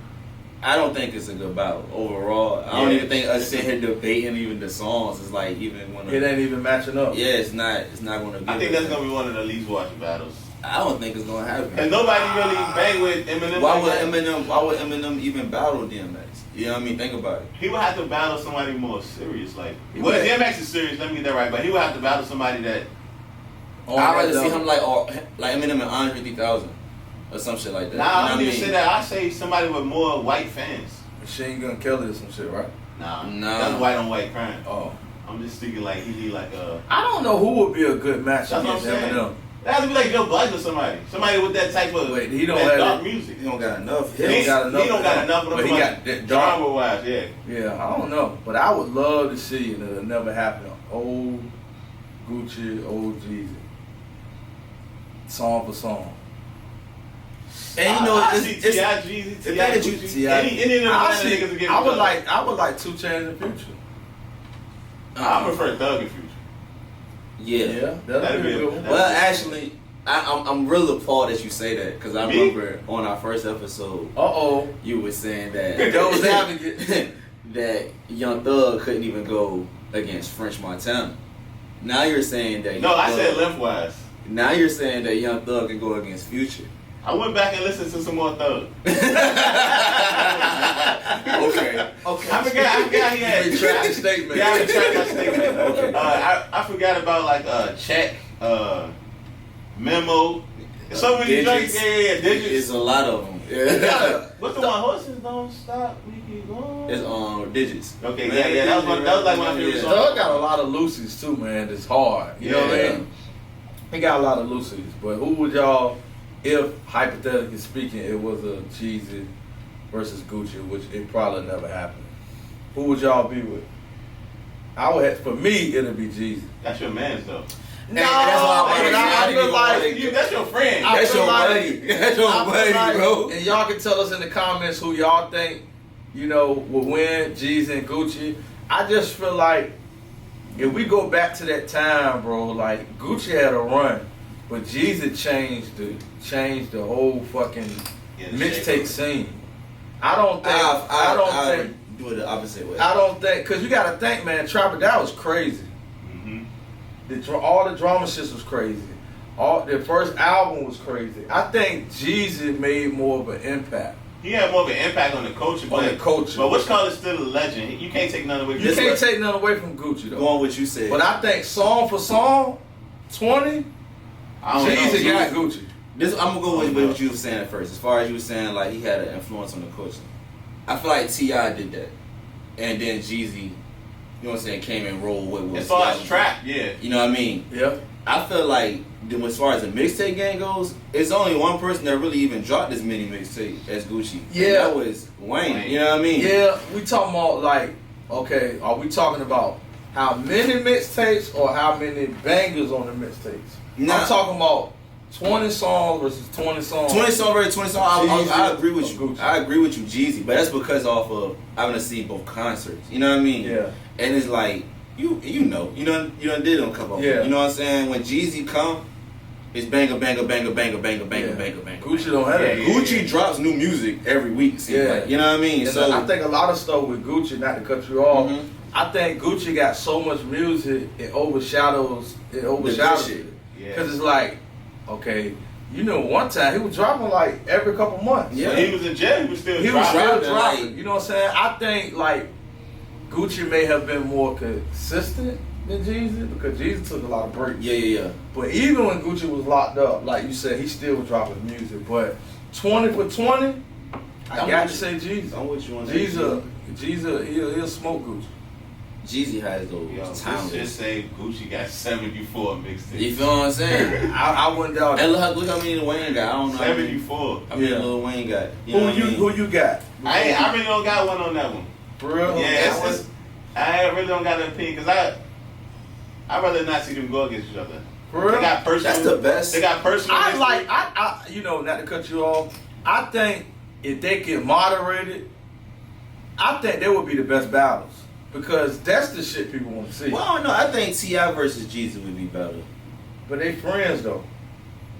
I don't think it's a good battle overall. I don't Yeah. even think us sitting here debating even the songs is like even when It ain't even matching up. yeah, it's not gonna. I think that's gonna be one of the least watched battles. I don't think it's gonna happen. Cause nobody really bang with Eminem. Why like would that. Eminem even battle DMX? You know what I mean? Think about it. He would have to battle somebody more serious. Like, He well, would. DMX is serious. Let me get that right. But he would have to battle somebody that. On I'd that rather see level. him like Eminem and Andre 3000 or some shit like that. Nah, You know I what don't even mean? say that. I say somebody with more white fans. Machine Gun Kelly or some shit, right? Nah, Nah. that's white on white crime. Oh. I'm just thinking like he like I don't know who would be a good match That's what I'm against saying. Eminem. It has to be like Joe Budden or somebody with that type of Wait, he don't that have dark it. music. He don't got enough. He don't got enough. He don't got enough. But he got that dark. genre wise, yeah. Yeah, I don't know, but I would love to see, and it'll never happen. Old Gucci, old Jeezy, song for song. And you know, I it's see it's T.I. Jeezy, the T.I. thing that you- Gucci. T.I. Any of them niggas will give I it would to like 2 Chainz in Future. I prefer Thug and Future. yeah. That'd be a good one. Well, actually, I'm really appalled that you say that because I Me? remember on our first episode, Uh-oh. you were saying that Devil's advocate. that Young Thug couldn't even go against French Montana. Now you're saying that. No, Young I Thug- said lengthwise. Now you're saying that Young Thug can go against Future. I went back and listened to some more Thug. Okay. I forgot he had. Retract the statement. Yeah, I retract my statement. Okay. I forgot about like Check, Memo. So many Digits. joints. Yeah, Digits. It's a lot of them. What's the one? Horses don't stop, we keep going. It's Digits. Okay, yeah. That was like one of my favorite songs. Thug got a lot of loosies too, man. It's hard. You know what I Yeah. mean? He got a lot of loosies. But who would y'all, if hypothetically speaking, it was a Jeezy versus Gucci, which it probably never happened. Who would y'all be with? I would have, for me, it'll be Jeezy. That's your man's though. No, that's why I feel like That's your friend. I That's feel your like- buddy. That's your I feel buddy, like- bro. And y'all can tell us in the comments who y'all think, you know, will win, Jeezy and Gucci. I just feel like if we go back to that time, bro, like Gucci had a run, but Jeezy changed the whole fucking mixtape scene. I don't think. I don't think. Do it the opposite way. I don't think, cause you gotta think, man. Trapper, that was crazy. All the drama shit was crazy. Their first album was crazy. I think Jeezy made more of an impact. He had more of an impact on the culture. On the culture. But what's called is still a legend. You can't take none away from You him. can't take nothing away from Gucci though. Go on what you said. But I think song for song, 20, I don't know. Jeezy got Gucci. I'm gonna go with what you were saying at first. As far as you were saying, like he had an influence on the culture. I feel like T.I. did that, and then Jeezy, you know what I'm saying, came and rolled with. As far as trap, yeah. You know what I mean? Yeah. I feel like as far as the mixtape game goes, it's only one person that really even dropped as many mixtapes as Gucci. Yeah. And that was Wayne. You know what I mean? Yeah, we talking about like, okay, are we talking about how many mixtapes or how many bangers on the mixtapes? Nah. I'm talking about 20 songs versus 20 songs. 20 song versus 20 song. I agree with or you. Gucci. I agree with you, Jeezy. But that's because off of having to see both concerts. You know what I mean? Yeah. And it's like you done did them come up. Yeah. You know what I'm saying? When Jeezy come, it's banger, banger, banger, banger, banger, banger, Yeah. banger, banger. Gucci don't have that. Yeah. Gucci drops new music every week. Seems Yeah. like. You know what I mean? And So I think a lot of stuff with Gucci, not to cut you off, Mhm. I think Gucci got so much music, it overshadows the it. shit. Yeah. Because it's like, okay, you know, one time he was dropping like every couple months. Yeah. When he was in jail, he was still He was dropping. still dropping, dropping. like- You know what I'm saying? I think like Gucci may have been more consistent than Jeezy because Jeezy took a lot of breaks. Yeah. But even when Gucci was locked up, like you said, he still was dropping music. But 20 for 20, I I'm got with to you. say Jeezy. I'm with you on that. Jeezy, he'll smoke Gucci. Jeezy has those Yo, let's talents. just say Gucci got 74 mixtapes. You feel what I'm saying? I wouldn't doubt And it. look how many Wayne got. I don't know. 74. How many Yeah. Lil Wayne got? You know what I mean? Who you got? I really don't got one on that one. For real? Yeah, I really don't got an opinion because I'd rather not see them go against each other. For real? They got personal. That's the best. They got personal. I you know, not to cut you off, I think if they get moderated, I think they would be the best battles. Because that's the shit people want to see. Well, I don't know. I think T.I. versus Jeezy would be better. But they friends though.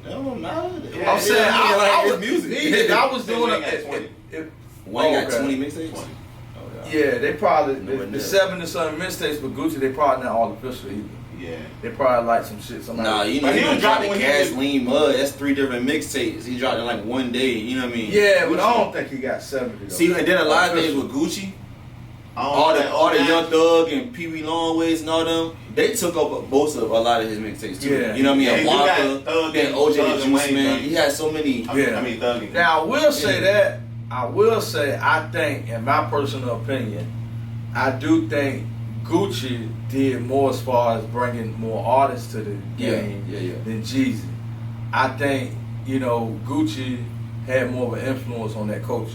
It don't matter. Yeah, I'm saying I it's was music. music. I was doing Wayne got it. 20. Wayne got okay. 20 mixtapes. 20. Yeah, they probably No, the 7 and something mistakes with Gucci. They probably not all official either. Yeah. They probably like some shit. Somebody. Nah, you know But he he was was dropping dropping when he was- Gasoline Mud. That's 3 different mixtapes. He dropped in like one day. You know what I mean? Yeah, but I don't think he got 70. Though. See, and then a lot of things Official. with Gucci, I don't all know the that- Young Thug and Pee Wee Longways and all them, they took up most of a lot of his mixtapes too. Yeah. You know what I mean? Yeah, And he do got Waka, Thug then and- OJ Thug the and Juice Wayne, Man. right? He had so many. Yeah. I mean, Thug. Now I will say Yeah. that. I will say I think, in my personal opinion, I do think Gucci did more as far as bringing more artists to the Yeah, game yeah. than Jeezy. I think, Gucci had more of an influence on that culture.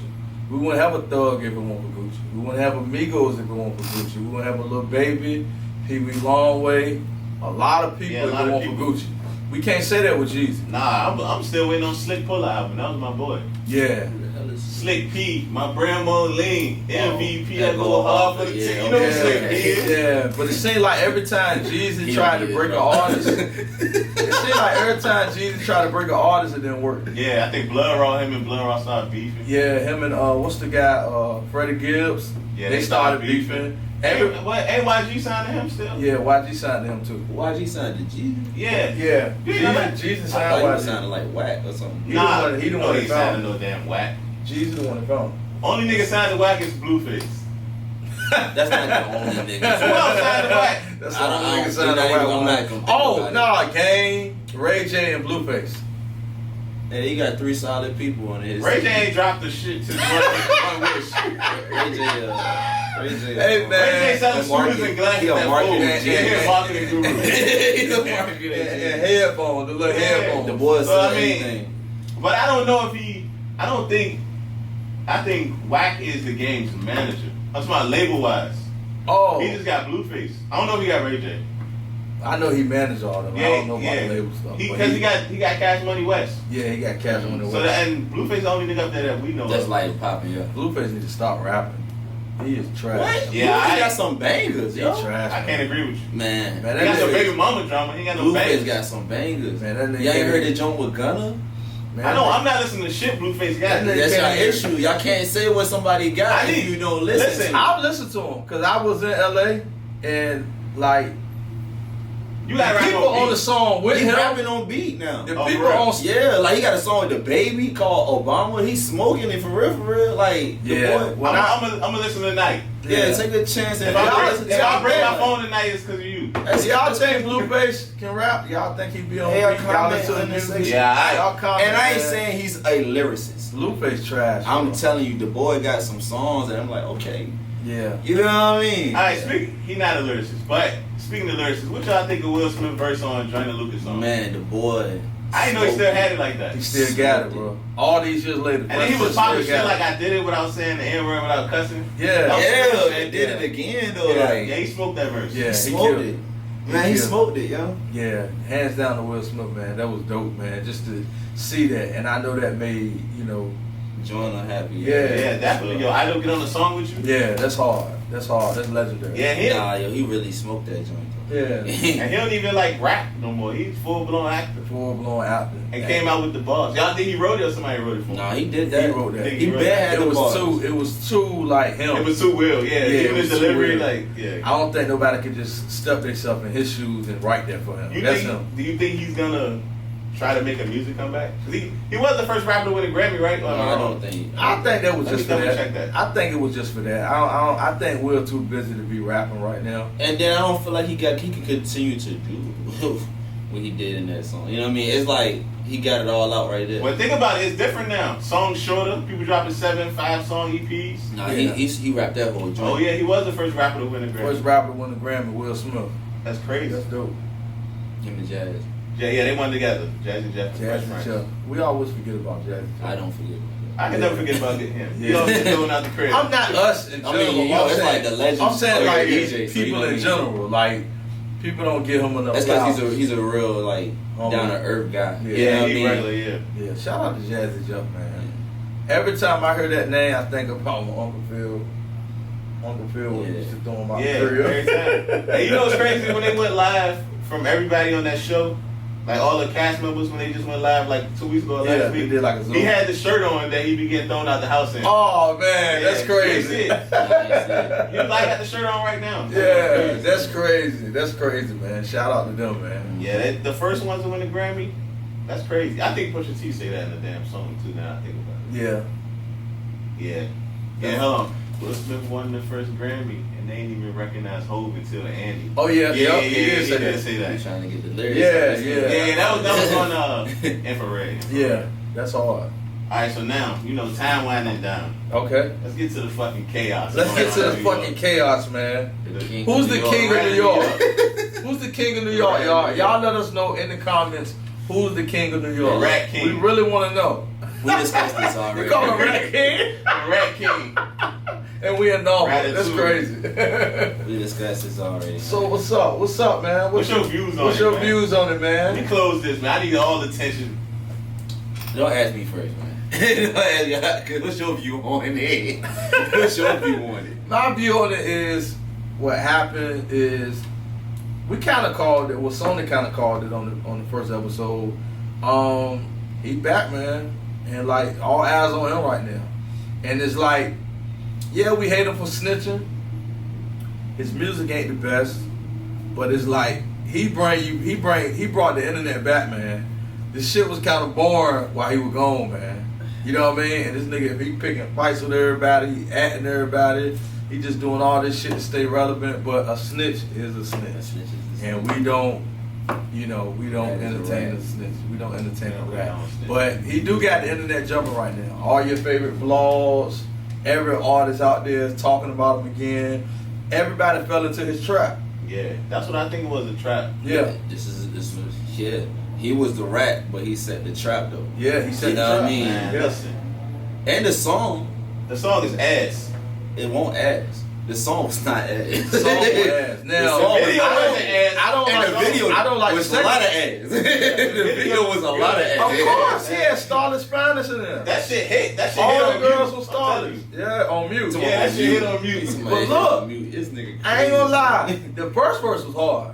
We wouldn't have a Thug if it weren't for Gucci. We wouldn't have a Migos if it weren't for Gucci. We wouldn't have a Lil Baby, Pee Wee Longway, a lot of people if it weren't for Gucci. We can't say that with Jeezy. Nah, I'm still waiting on Slick Puller album. That was my boy. Yeah. Slick P, my grandma Lean, MVP, I go hard for the team. You know what Slick P is? Yeah, but it seemed like every time Jeezy tried to break an artist, it seemed like every time Jeezy tried to break an artist, it didn't work. Yeah, I think him and Blood Raw started beefing. Yeah, him and what's the guy, Freddie Gibbs? Yeah, they started beefing. YG signed to him still? Yeah, YG signed to him too. YG signed to Jeezy? Yeah. Jeezy I signed thought he YG. sounded like whack or something. He the one that signed found to no damn whack. Jeezy the one that found him. Only nigga signed to whack is Blueface. That's not the only nigga. Who else signed to whack? That's I the only don't nigga signed to I'm not whack. gonna think Oh, about nah, Game, Ray J, and Blueface. Hey, he got 3 solid people on his. Ray J ain't dropped the shit to one wish. Ray J. Hey, man. Ray J selling scooters and glasses He a at marketing- Foods. Yeah, he a marketing guru. He's a marketing And headphones, the little headphones. The boy So, said I mean, anything. But I don't know if I think Wack is the game's manager. I'm talking about label wise. Oh, He just got Blueface. I don't know if he got Ray J. I know he managed all them. I don't know about the label stuff. Because he got Cash Money West. Yeah, he got cash on the So way. and Blueface the only nigga up there that we know. That's of. like popping, yeah. Blueface need to stop rapping. He is trash. What? Yeah, He got some bangers, He yo. trash. I can't agree with you. Man. He got some nigga- baby mama drama. He ain't got no Blueface bangers. got some bangers. Man, that nigga Y'all ain't can't- heard the joint with Gunna? Man, I know. I'm not listening to shit Blueface got. That nigga- That's your can't- issue. Y'all can't say what somebody got I if need- you don't listen. listen. I'll listen to him because I was in LA and like You got the people on the song with He him. rapping on beat now. The Oh, people for real? on Yeah, like he got a song with the baby called Obama. He's smoking it for real. Like, the Yeah. boy. When I'm gonna listen tonight. Yeah, take a chance and If I listen break, to I it. break my phone tonight, it's because of you. Y'all think Blueface can rap? Y'all think he be on Hell, beat? Y'all comment listen to the in the music? section. Yeah, Y'all comment, And I ain't man. saying he's a lyricist. Blueface trash. I'm bro. telling you, the boy got some songs that I'm like, okay. Yeah. You know what I mean? All right, he not a lyricist, but speaking of lyricists, what y'all think of Will Smith verse on Joyner Lucas song? Man, the boy. I didn't know he still had it like that. He still got it, bro. All these years later. And then he was still popping got shit it. like I did it without saying the N word without cussing. Yeah. That was Yeah, some and shit. did it again though. Yeah. Like, Yeah, he smoked that verse. Yeah. he he smoked killed it. it. Man, he killed it. smoked it, yo. Yeah, hands down to Will Smith, man. That was dope, man. Just to see that, and I know that made Joyner happy. Yeah. Yeah, definitely. Yo, I don't get on the song with you. Yeah, that's hard. That's hard. That's legendary. Yeah, he Nah, yo, he really smoked that joint. Yeah. and he don't even like rap no more. He's full blown actor. Full blown actor. And came out with the bars. Y'all think he wrote it or somebody wrote it for him? Nah, he did He that. wrote that. He wrote been that. had the bars. It was too like him. It was too Will. Yeah, Yeah, even it his was too delivery, Will. like, yeah. I don't think nobody could just stuff themselves in his shoes and write that for him. You That's think? him. Do you think he's gonna try to make a music comeback? 'Cause he was the first rapper to win a Grammy, right? No, I don't think. I think that was Let me just for double that. check that. I think it was just for that. I think Will too busy to be rapping right now. And then I don't feel like he could continue to do what he did in that song. You know what I mean? It's like he got it all out right there. Well, think about it. It's different now. Songs shorter. People dropping 7, 5-song EPs. Nah, Yeah. he rapped that whole joint. Oh yeah, he was the first rapper to win a Grammy. First rapper to win the Grammy, Will Smith. That's crazy. That's dope. Him and Jazz. Yeah, they won together. Jazz and Jeff. Jazz and Chuck. We always forget about Jazz. and Chuck. I don't forget. I can never forget about him. Yeah. He always going out the crib. I'm not us in I general. mean, you know, I'm it's saying, like the legends. I'm saying like DJ, so people you know in what I mean? general. Like people don't give him enough. That's because flowers. he's a real like Oh, down to earth guy. Yeah. You know Yeah, what I he mean? regular. Yeah. Yeah, shout out to Jazzy Jeff, man. Every time I hear that name, I think about my Uncle Phil. Uncle Phil used to throw him out Yeah, cereal. every time. Hey, you know what's crazy? When they went live from everybody on that show, like all the cast members, when they just went live like 2 weeks ago, or Yeah, last he week, did like a Zoom. he had the shirt on that he be getting thrown out the house in. Oh man, that's Yeah, crazy. that's He like got the shirt on right now. Yeah, that's crazy. That's crazy, man. Shout out to them, man. Yeah, the first ones to win the Grammy, that's crazy. I think Pusha T say that in the damn song too. Now I think about Yeah. it. Yeah. Yeah, hold on. Will Smith won the first Grammy, and they ain't even recognize Hov until the Andy. Oh yeah, Yeah, he did say that. say that. He's trying to get the lyrics. Yeah, yeah. Yeah, that was on infrared. Yeah, that's hard. Alright, so now, time winding down. Okay. Let's get to the fucking chaos. Let's get to the New York. fucking chaos, man. The king Who's of the New king of York. New York? Who's the king of New York, y'all? Y'all let us know in the comments Who's the king of New York? The Rat King. We really want to know. We discussed this already. You call him Rat King? The Rat King. And we in Norfolk. Ratatouille. That's crazy. We discussed this already. So what's up? What's up, man? What's your views on it? What's your man? views on it, Let man? me close this, man. I need all the attention. Don't ask me first, man. Don't ask me, 'cause what's your view on it? What's your view on it? My view on it is what happened is we kind of called it. Well, Sony kind of called it on the first episode. He back, man, and like all eyes on him right now. And it's like, yeah, we hate him for snitching. His music ain't the best, but it's like he brought the internet back, man. This shit was kind of boring while he was gone, man. You know what I mean? And this nigga, if he picking fights with everybody, he acting everybody, he just doing all this shit to stay relevant. But a snitch is a snitch, and we don't entertain a snitch. We don't entertain a rat. But he do got the internet jumping right now. All your favorite vlogs, every artist out there is talking about him again. Everybody fell into his trap. Yeah, that's what I think it was, a trap. Yeah. This was he was the rat, but he set the trap though. Yeah, he said You know the what I trap. mean? Man, Yeah. listen. And the song, The song is ass. it won't ass. The song was not ass. The song was ass. Now, The song video was wasn't ass. I don't And like the video I don't like was the a lot of second. ass. The video was a lot of ass. Of course, he had Starlet Spanish in there. That shit hit. That shit All hit the on girls mute. was I'm telling Starlet. you. Yeah, on mute. Yeah, that shit hit on mute. But look, this nigga I ain't gonna lie. The first verse was hard.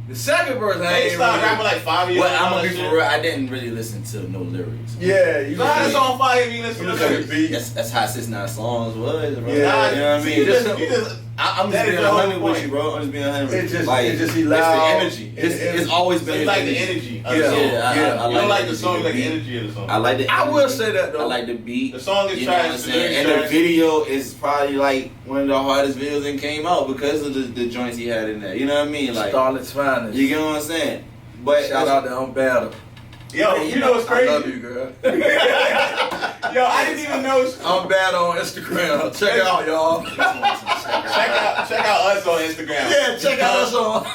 The second verse, I They ain't started rapping really. like 5 years Well, old. I'm gonna be for real. I didn't really listen to no lyrics. Yeah, you You know how this know. on fire if you listen You to look at the the beat. That's how 6ix9ine songs was, bro. Yeah. Nah, You know what I see, mean? you Just- just I'm that just is being the whole 100 with point. you, bro. I'm just being 100 with It you. just- like, it just it's loud. the energy. It's always been you his like the energy of the Yeah. song. Yeah, Yeah. I You don't like the energy, song, you like the beat. energy of the song. I like the I will energy. say that though. I like the beat. The song is You know what trash, I'm the saying? lyrics And the trash. video is probably like one of the hardest videos that came out because of the joints he had in there. You know what I mean? Like, Starlet's finest. you get what I'm saying? But Shout out to Unbattle. Yo, you know what's I love crazy? you, girl. Yo, I didn't even know. Unbattle on Instagram. Check it out, y'all. Check out us on Instagram. Yeah, check out us on.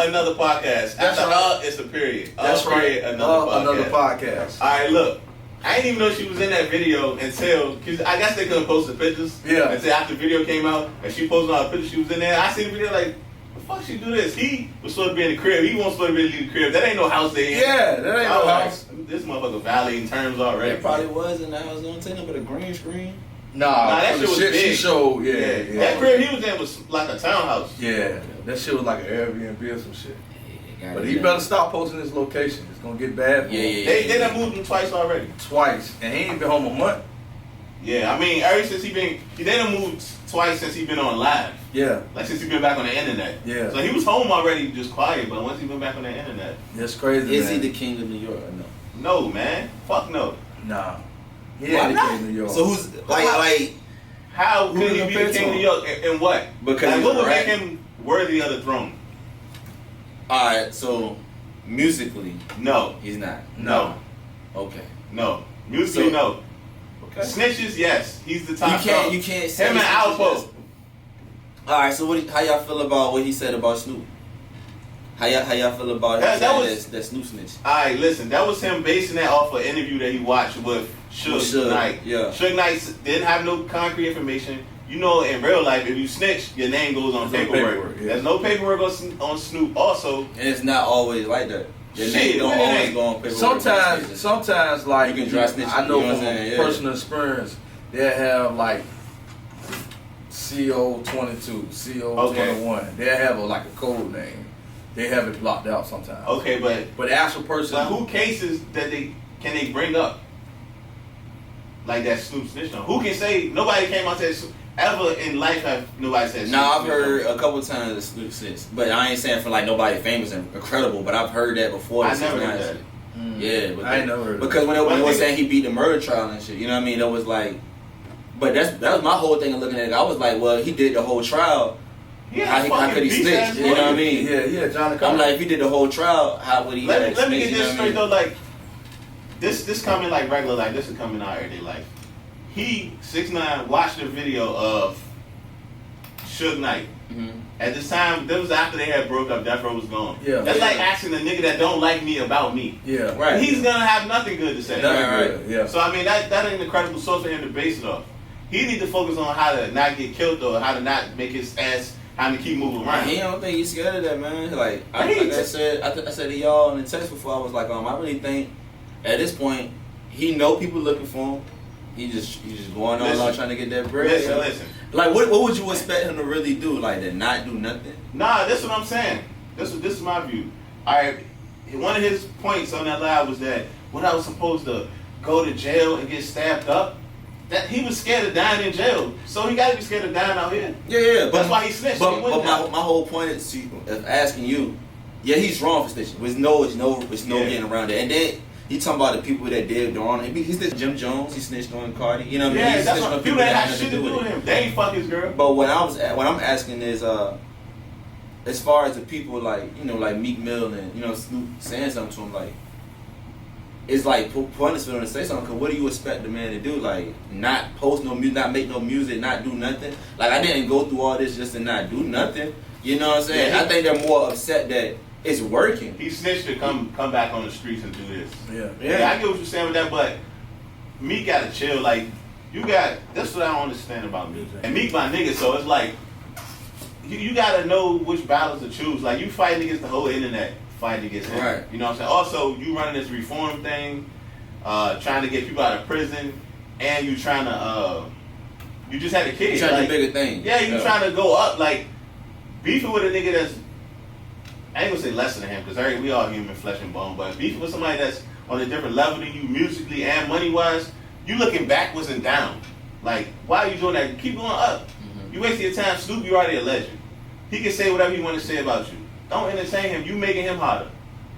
Another podcast. That's After right. it's a period. That's Period, right. Another podcast. podcast. All right, look. I didn't even know she was in that video until, cause I guess they couldn't post the pictures. Yeah. Until after the video came out and she posted all the pictures, she was in there. I seen the video like, the fuck she do this? He was supposed to be in the crib. He wasn't supposed to be leave the crib. That ain't no house they in. Yeah, that ain't I no was like, house. This motherfucker violating terms already. it probably was, and I was gonna take him with a green screen. Nah, that the shit was shit she big. showed, yeah. That crib he was in was like a townhouse. Yeah, that shit was like an Airbnb or some shit. Yeah, But he better stop posting his location. It's gonna get bad for him. They done moved him twice already. Twice, and he ain't been home a month. Yeah, I mean, ever since they done moved twice since he been on live. Yeah, Like since he been back on the internet. Yeah. So he was home already, just quiet. But once he went back on the internet, that's crazy. Is man. he the king of New York or no? no man, fuck no. Nah, he Why ain't the not? king of New York. So who's like? How Who could you he be compare the to king of him? New York and what? Because like, he's what a would rat. make him worthy of the throne? All right, so musically, No, he's not. no, Okay. no. Musically, So- no. Okay. Snitches, yes. He's the top. dog. You can't say Him and Snitches, Alpo. yes. All right, so how y'all feel about what he said about Snoop? How y'all feel about That him was- that Snoop snitch? Alright, listen, that was him basing that off an interview that he watched with Suge Suge, Knight. yeah. Suge Knight didn't have no concrete information. You know, in real life, if you snitch, your name goes on It's on paperwork. paperwork, yeah. There's no paperwork on Snoop. Also, And it's not always like that. Your Shit, name don't look at always that. go on paperwork. Sometimes, like You can dry snitch, I know you know from what I'm saying? Yeah. personal experience, they have like CO 22, CO 21. They have like a code name. They have it blocked out sometimes. okay, But the actual person, but who cases that can they bring up like that Snoop snitched on? Who can say nobody came out and said ever in life have nobody said? Nah, I've Snoop heard snitched a couple times that Snoop snitch, but I ain't saying for like nobody famous and incredible, but I've heard that before. on? I the never heard 6ix9ine that. shit. Yeah, but I ain't never heard of because when they Well, was they- saying he beat the murder trial and shit, you know what I mean? That was like, but that was my whole thing of looking at it. I was like, well, he did the whole trial. Yeah, How could he snitch? You know what I mean? yeah, Johnny. I'm like, if he did the whole trial, how would he? Let have me snitched, get you know this what I straight mean? though. Like this coming like regular life. This is coming out everyday life. He 6ix9ine watched a video of Suge Knight Mm-hmm. At this time, that was after they had broke up. Death Row was gone. Yeah. That's like asking a nigga that don't like me about me. Yeah. Right. He's gonna have nothing good to say. Nothing good, yeah. So I mean, that ain't an incredible source for him to base it off. He need to focus on how to not get killed or how to not make his ass how to keep moving around. He don't think he's scared of that, man. Like I said, I said to y'all in the text before, I was like, I really think at this point he know people looking for him. He just going all out trying to get that bread. Listen. Like what would you expect him to really do? Like to not do nothing? Nah, that's what I'm saying. This is my view. All right, one of his points on that live was that when I was supposed to go to jail and get stabbed up, that he was scared of dying in jail, so he got to be scared of dying out here. Yeah. That's why he snitched. But my whole point is asking you. Yeah, he's wrong for snitching. It's no getting around it. And then he talking about the people that did on him. He snitched Jim Jones. He snitched on Cardi. You know what I mean? Yeah, He that's snitched what on people that have shit to do with him. They ain't fuck his girl. But what I'm asking is, as far as the people like Meek Mill and Snoop saying something to him, like it's like punishment to say something. Cause what do you expect the man to do? Like not post no music, not make no music, not do nothing. Like I didn't go through all this just to not do nothing. You know what I'm saying? Yeah, I think they're more upset that it's working. He snitched to come back on the streets and do this. Yeah. I get what you're saying with that, but Meek gotta chill. Like that's what I don't understand about Meek. And Meek my nigga, so it's like you gotta know which battles to choose. Like you fighting against the whole internet, fighting against him. Right. You know what I'm saying? Also, you running this reform thing, trying to get people out of prison, and you trying to you just had a kid. You're trying to do bigger things. Yeah, you trying to go up. Like beefing with a nigga that's, I ain't gonna say less than him because we all human, flesh and bone. But beefing with somebody that's on a different level than you musically and money wise, you looking backwards and down. Like why are you doing that? Keep going up. Mm-hmm. You wasting your time. Snoop, you already a legend. He can say whatever he want to say about you. Don't entertain him. You making him hotter.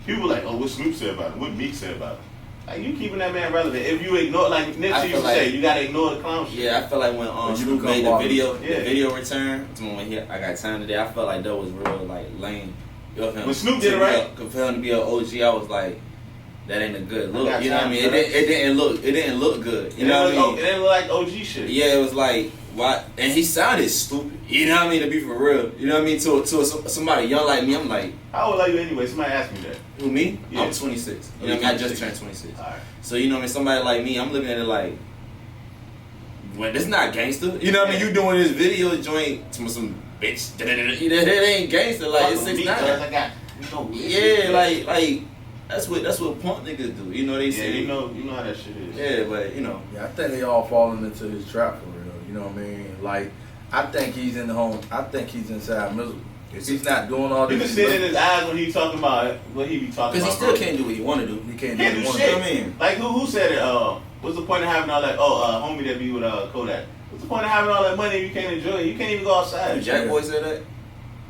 People like, oh, what Snoop said about him? What Meek said about him? Like you keeping that man relevant. If you ignore, like Nipsey used to say, you gotta ignore the clown shit. Yeah, I feel like when Snoop made the video return, when I got time today, I felt like that was real like lame. When Snoop did it right, for him to be an OG, I was like, that ain't a good look. You know what I mean? It didn't look good. You know what I mean? It didn't look like OG shit. Yeah, it was like what? And he sounded stupid. You know what I mean? To be for real. You know what I mean? To somebody young like me, I'm like, how old are you anyway? Somebody asked me that. Who, me? Yeah. I'm 26. You know what I mean? I just turned 26. All right. So you know what I mean? Somebody like me, I'm looking at it like, well, this not gangster. You know what I mean? You doing this video joint to some bitch. It ain't gangster. Like it's 6'9". Yeah, like that's what punk niggas do. You know they say. Yeah, you know how that shit is. Yeah, but Yeah, I think they all falling into his trap for real. You know what I mean? Like I think he's in the home. I think he's inside miserable. He's not doing all You this. can see it in his eyes when he talking about what he be talking about. because he still can't do what he want to do. He can't do what shit. I mean, like who said it? What's the point of having all that? Homie that be with Kodak. What's the point of having all that money if you can't enjoy it? You can't even go outside. Jack Boy said that.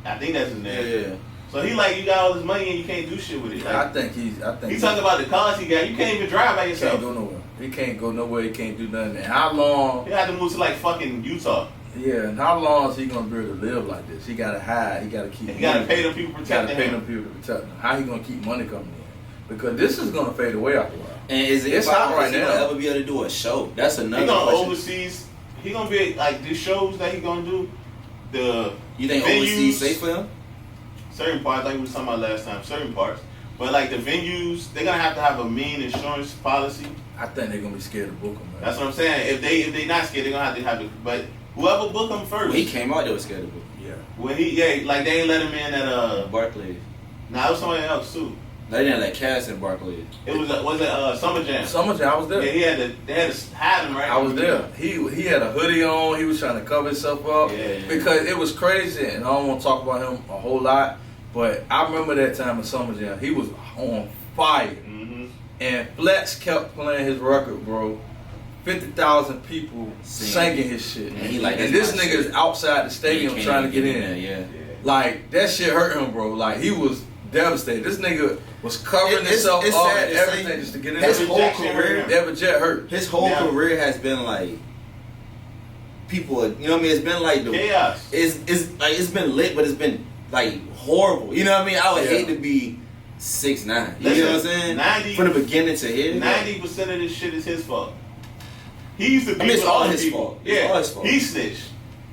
I think that's his name. Yeah. So he like you got all this money and you can't do shit with it. Like, I think he talking about the cars he got. You can't even drive by He yourself. can't go nowhere. He can't go nowhere. He can't do nothing. And how long? He had to move to like fucking Utah. Yeah, and how long is he gonna be able to live like this? He gotta hide. He gotta keep. He gotta pay them people protecting him. Protect him. How he gonna keep money coming in? Because this is gonna fade away after a while. And it's hot right now. now. Gonna ever be able to do a show? That's another He gonna question. overseas. He gonna be like these shows that he gonna do. You think venues, overseas safe for him? Certain parts, like we was talking about last time. Certain parts, but like the venues, they're gonna have a mean insurance policy. I think they're gonna be scared to book him. Man. That's what I'm saying. If they not scared, they're gonna have it. But whoever book him first. When he came out, they was scared of him. Yeah. When like they ain't let him in at Barclays. Nah, it was somebody else too. They didn't let Cass in Barclays. It was Summer Jam. Summer Jam, I was there. Yeah, they had to hide him right. I was there. He had a hoodie on. He was trying to cover himself up. Yeah. Because it was crazy, and I don't want to talk about him a whole lot. But I remember that time in Summer Jam, he was on fire. Mm-hmm. And Flex kept playing his record, bro. 50,000 people singing his shit. And this nigga is outside the stadium trying to get in. Yeah. Like, that shit hurt him, bro. Like, he was devastated. This nigga was covering himself up and everything just to get in. His whole career, Never jet hurt. His whole career has been like people. You know what I mean? It's been like the chaos. It's been lit, but it's been like horrible. You know what I mean? I would hate to be 6'9". You know what I'm saying? From the beginning to here. 90% of this shit is his fault. He used to be it's all his fault. Yeah, it's all his fault. He snitched.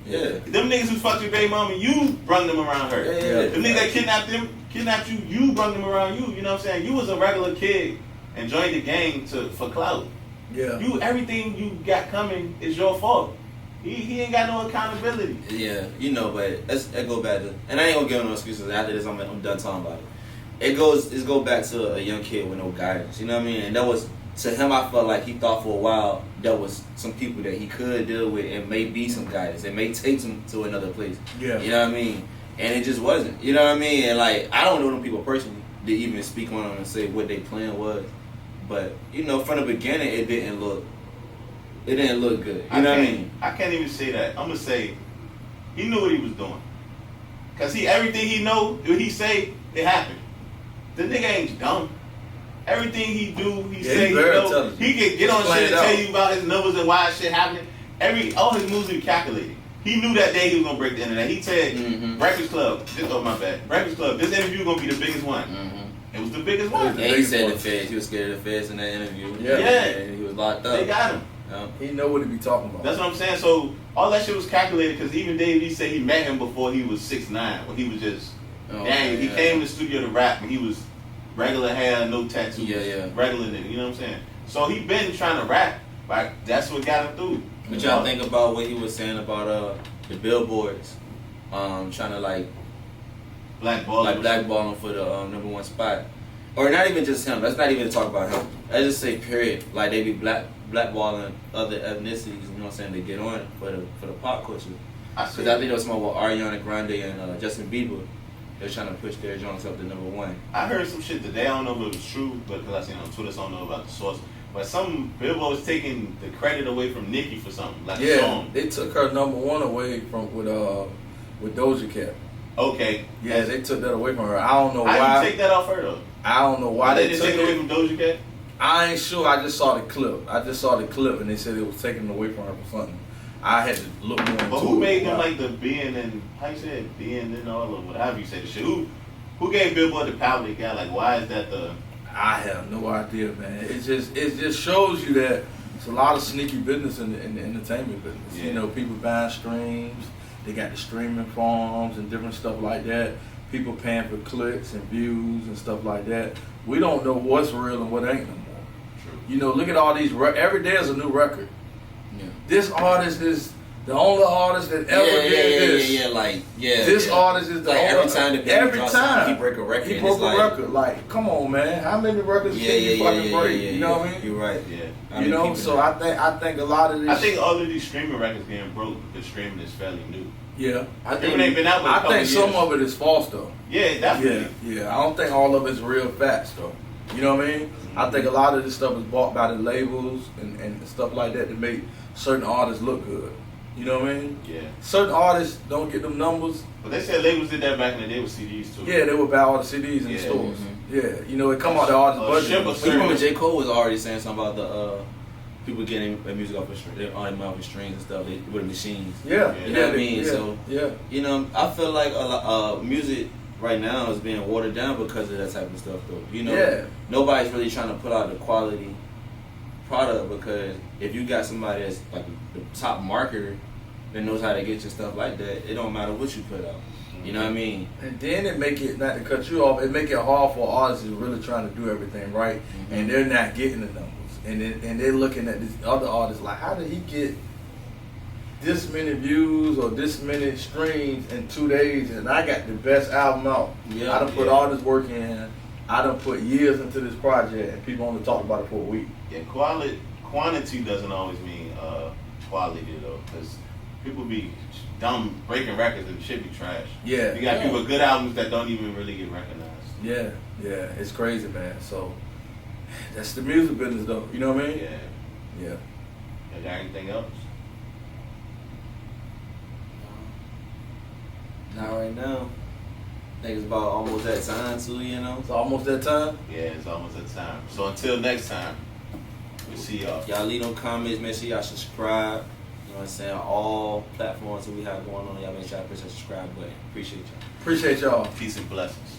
Yeah. Them niggas who fucked your baby mama, you brung them around her. Yeah. Them niggas that kidnapped you, you brung them around you. You know what I'm saying? You was a regular kid and joined the gang for clout. Yeah. Everything you got coming is your fault. He ain't got no accountability. Yeah, you know, but it go back to, and I ain't gonna give no excuses. After this, I'm done talking about it. It goes back to a young kid with no guidance. You know what I mean? And that was, to him, I felt like he thought for a while there was some people that he could deal with and may be some guidance. It may take him to another place. Yeah. You know what I mean? And it just wasn't. You know what I mean? And like, I don't know them people personally to even speak on them and say what their plan was. But you know, from the beginning, it didn't look good. You know what I mean? I can't even say that. I'm gonna say he knew what he was doing. Cause everything he know, what he say, it happened. The nigga ain't dumb. Everything he do, he say he know. He can get on shit and tell you about his numbers and why shit happening. All his moves he calculated. He knew that day he was gonna break the internet. He said, Breakfast Club. Breakfast Club. This interview gonna be the biggest one. It was the biggest one. Yeah, he said the feds. He was scared of the feds in that interview. Yeah. And he was locked up. They got him. He know what he be talking about. That's what I'm saying. So all that shit was calculated because even Dave Lee said he met him before he was 6'9", when he was just he came to the studio to rap and he was regular hair, no tattoos, regular nigga. You know what I'm saying? So he been trying to rap, but that's what got him through. But y'all think about what he was saying about the billboards, trying to like blackball him for the #1 spot, or not even just him. Let's not even talk about him. Let's just say period. Like they be blackballing other ethnicities. You know what I'm saying? To get on for the pop culture. Because I think there was something with Ariana Grande and Justin Bieber. They're trying to push their joints up to #1. I heard some shit today. I don't know if it was true, but because I seen it on Twitter, so I don't know about the source. But some Billboard was taking the credit away from Nicki for something, like a song. They took her #1 away from with Doja Cat. Okay. Yeah, they took that away from her. I don't know why. How you take that off her though? I don't know why they took it away from Doja Cat. I ain't sure. I just saw the clip. And they said it was taken away from her for something. I had to look more into it. But who made them like the being and how you say it, being and all of whatever you say the shit? Who gave Billboard the power they got? Like, why is that the? I have no idea, man. It just shows you that it's a lot of sneaky business in the entertainment business. Yeah. You know, people buying streams. They got the streaming farms and different stuff like that. People paying for clicks and views and stuff like that. We don't know what's real and what ain't no more. True. You know, look at all these. Every day is a new record. Yeah. This artist is the only artist that ever did this. This artist is the like only. Every time he break a record. He broke a record. Like, come on, man. How many records can you fucking break? You know what I mean? You're right. Yeah. You know, so I think a lot of this. I think all of these streaming records getting broke because streaming is fairly new. Yeah, I think ain't been out with a couple think some years. of it is false though. Yeah, definitely. Yeah. I don't think all of it's real facts though. You know what I mean? I think a lot of this stuff is bought by the labels and stuff like that to make certain artists look good. You know what I mean? Yeah. Certain artists don't get them numbers. But they said labels did that back in the day with CDs too. Yeah, they would buy all the CDs in the stores. Yeah, you know, it come out the artist's budget. But you remember J. Cole was already saying something about the people getting their music off of strings and stuff with machines. Yeah. You know what I mean? Yeah. So, you know, I feel like music right now is being watered down because of that type of stuff though. You know, nobody's really trying to put out the quality product because if you got somebody that's like the top marketer that knows how to get your stuff like that, it don't matter what you put out. You know what I mean? And then it make it, not to cut you off, it make it hard for artists who really trying to do everything right, and they're not getting the numbers. And they're looking at this other artist like, how did he get this many views or this many streams in 2 days? And I got the best album out. Yeah, I done put all this work in. I done put years into this project, and people only talk about it for a week. Yeah, quantity doesn't always mean quality though, because people be dumb breaking records and shit be trash. Yeah. You got people with good albums that don't even really get recognized. Yeah, it's crazy, man. So that's the music business, though. You know what I mean? Yeah. You got anything else? Not right now. I think it's about almost that time too, you know? It's almost that time? Yeah, it's almost that time. So until next time, we'll see y'all. Y'all leave them comments, make sure y'all subscribe. You know what I'm saying? All platforms that we have going on, y'all make sure y'all push that subscribe button. Appreciate y'all. Appreciate y'all. Peace and blessings.